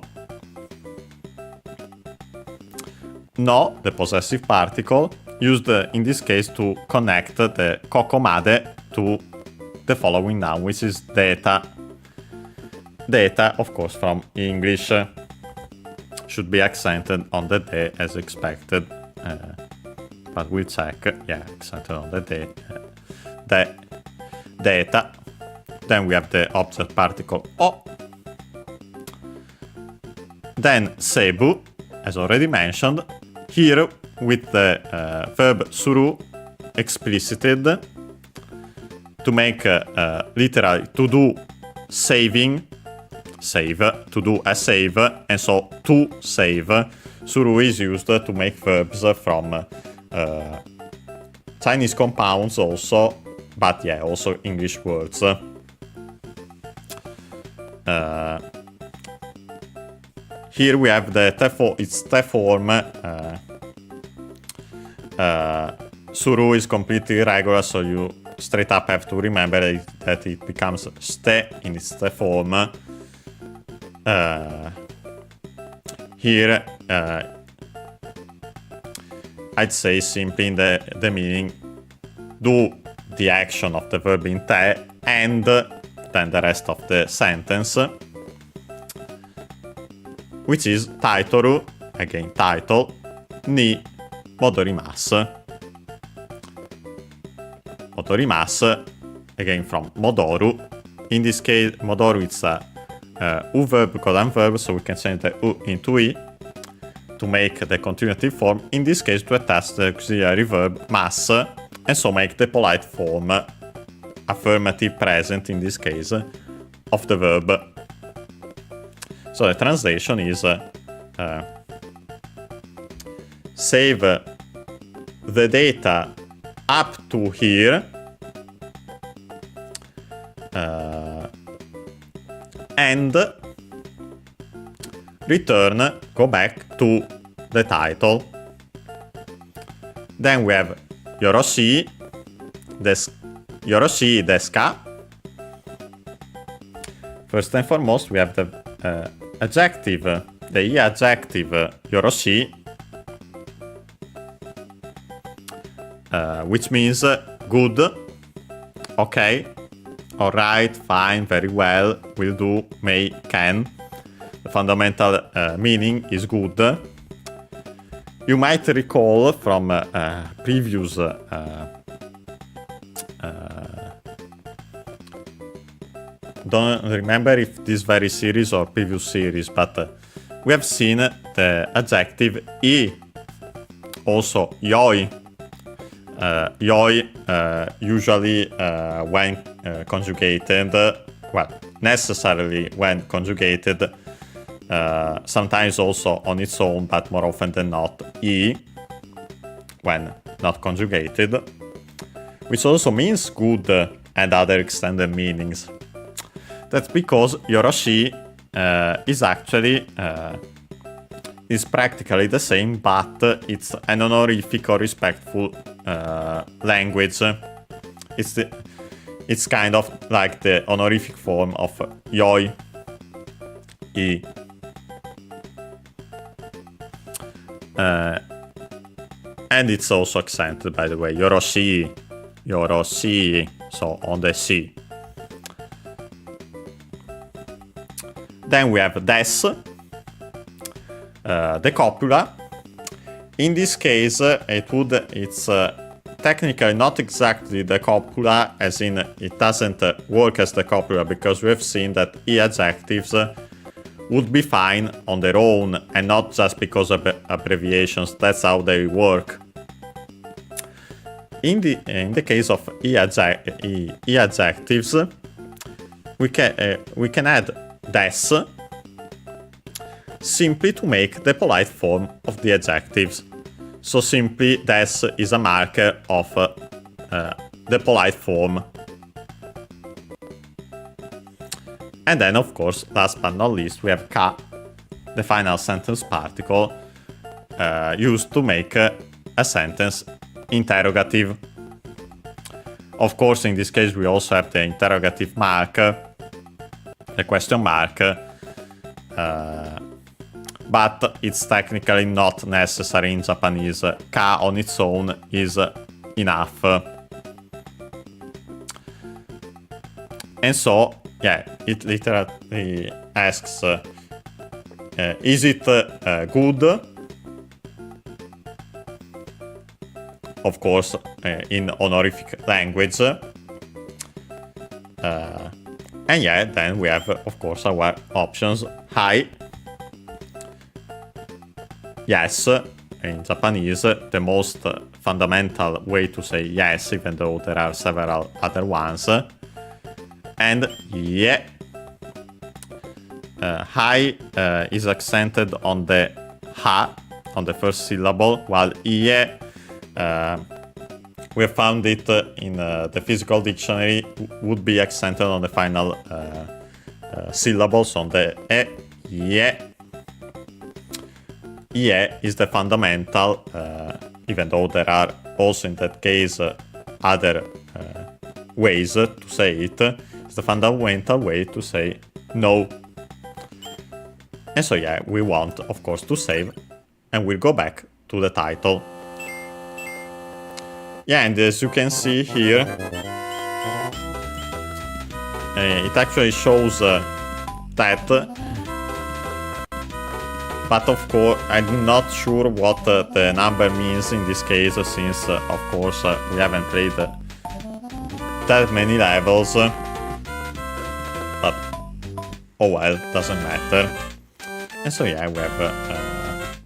No, the possessive particle, used in this case to connect the koko made to the following noun, which is data. Data, of course, from English. Should be accented on the de as expected, but we'll check. Yeah, accented on the de, the data. Then we have the object particle o. Then seibu, as already mentioned, here with the verb suru explicited to make literally to do saving. Save, to do a save, and so to save. Suru is used to make verbs from Chinese compounds also, but yeah, also English words. Here we have its te form. Suru is completely irregular, so you straight up have to remember that it becomes ste in its te form. Here, I'd say simply in the meaning, do the action of the verb in te and then the rest of the sentence, which is taitoru, again title, ni modorimasu. Modorimasu, again from modoru. In this case, modoru it's a u verb, colon verb, so we can change the u into i to make the continuative form. In this case, to attach the auxiliary verb mas, and so make the polite form affirmative present in this case of the verb. So the translation is save the data up to here and return, go back to the title. Then we have Yoroshi desu ka? First and foremost, we have the adjective, the i adjective Yoroshi, which means good, okay, alright, fine, very well, will do, may, can. The fundamental meaning is good. You might recall from previous don't remember if this very series or previous series, but we have seen the adjective I, also yoi. Yoi usually when conjugated, well, necessarily when conjugated, sometimes also on its own, but more often than not I when not conjugated, which also means good and other extended meanings. That's because Yoroshi is actually is practically the same, but it's an honorific or respectful language. It's kind of like the honorific form of yoi, I. And it's also accented, by the way, Yoroshi, so on the shi. Then we have des, the copula. In this case, it's technically not exactly the copula, as in it doesn't work as the copula, because we have seen that I adjectives would be fine on their own and not just because of abbreviations. That's how they work. In the case of I adjectives, we can add des simply to make the polite form of the adjectives. So simply des is a marker of the polite form. And then, of course, last but not least, we have ka, the final sentence particle, used to make a sentence interrogative. Of course, in this case, we also have the interrogative mark, the question mark, but it's technically not necessary in Japanese. Ka on its own is enough. And so, yeah, it literally asks, is it good? Of course, in honorific language. And yeah, then we have, of course, our options. Hi. Yes. In Japanese, the most fundamental way to say yes, even though there are several other ones. And yeah. Hi is accented on the ha, on the first syllable, while ie we have found it in the physical dictionary, would be accented on the final syllables, on the ye. Ye is the fundamental, even though there are also in that case other ways to say it, it's the fundamental way to say no. And so yeah, we want, of course, to save, and we'll go back to the title. Yeah, and as you can see here, it actually shows that, but of course I'm not sure what the number means in this case, since of course we haven't played that many levels, but oh well, doesn't matter. And so yeah, we have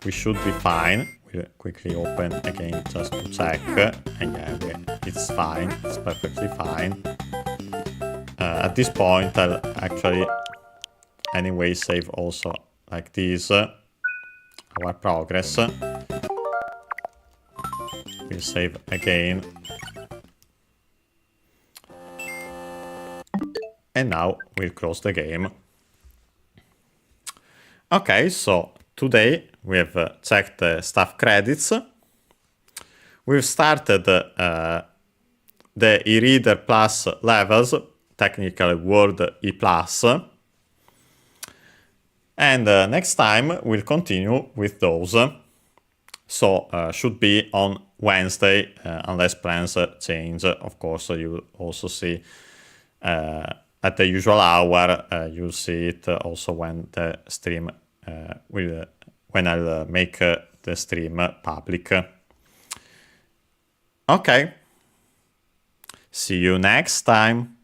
we should be fine. We'll quickly open again just to check, and yeah, it's fine, it's perfectly fine. At this point I'll actually anyway save also like this our progress. We'll save again, and now we'll close the game. Okay, so today we have checked the staff credits. We've started the e-reader plus levels, technically Word E+. And next time we'll continue with those. So should be on Wednesday, unless plans change. Of course, you will also see at the usual hour. You'll see it also when the stream when I'll make the stream public. Okay. See you next time.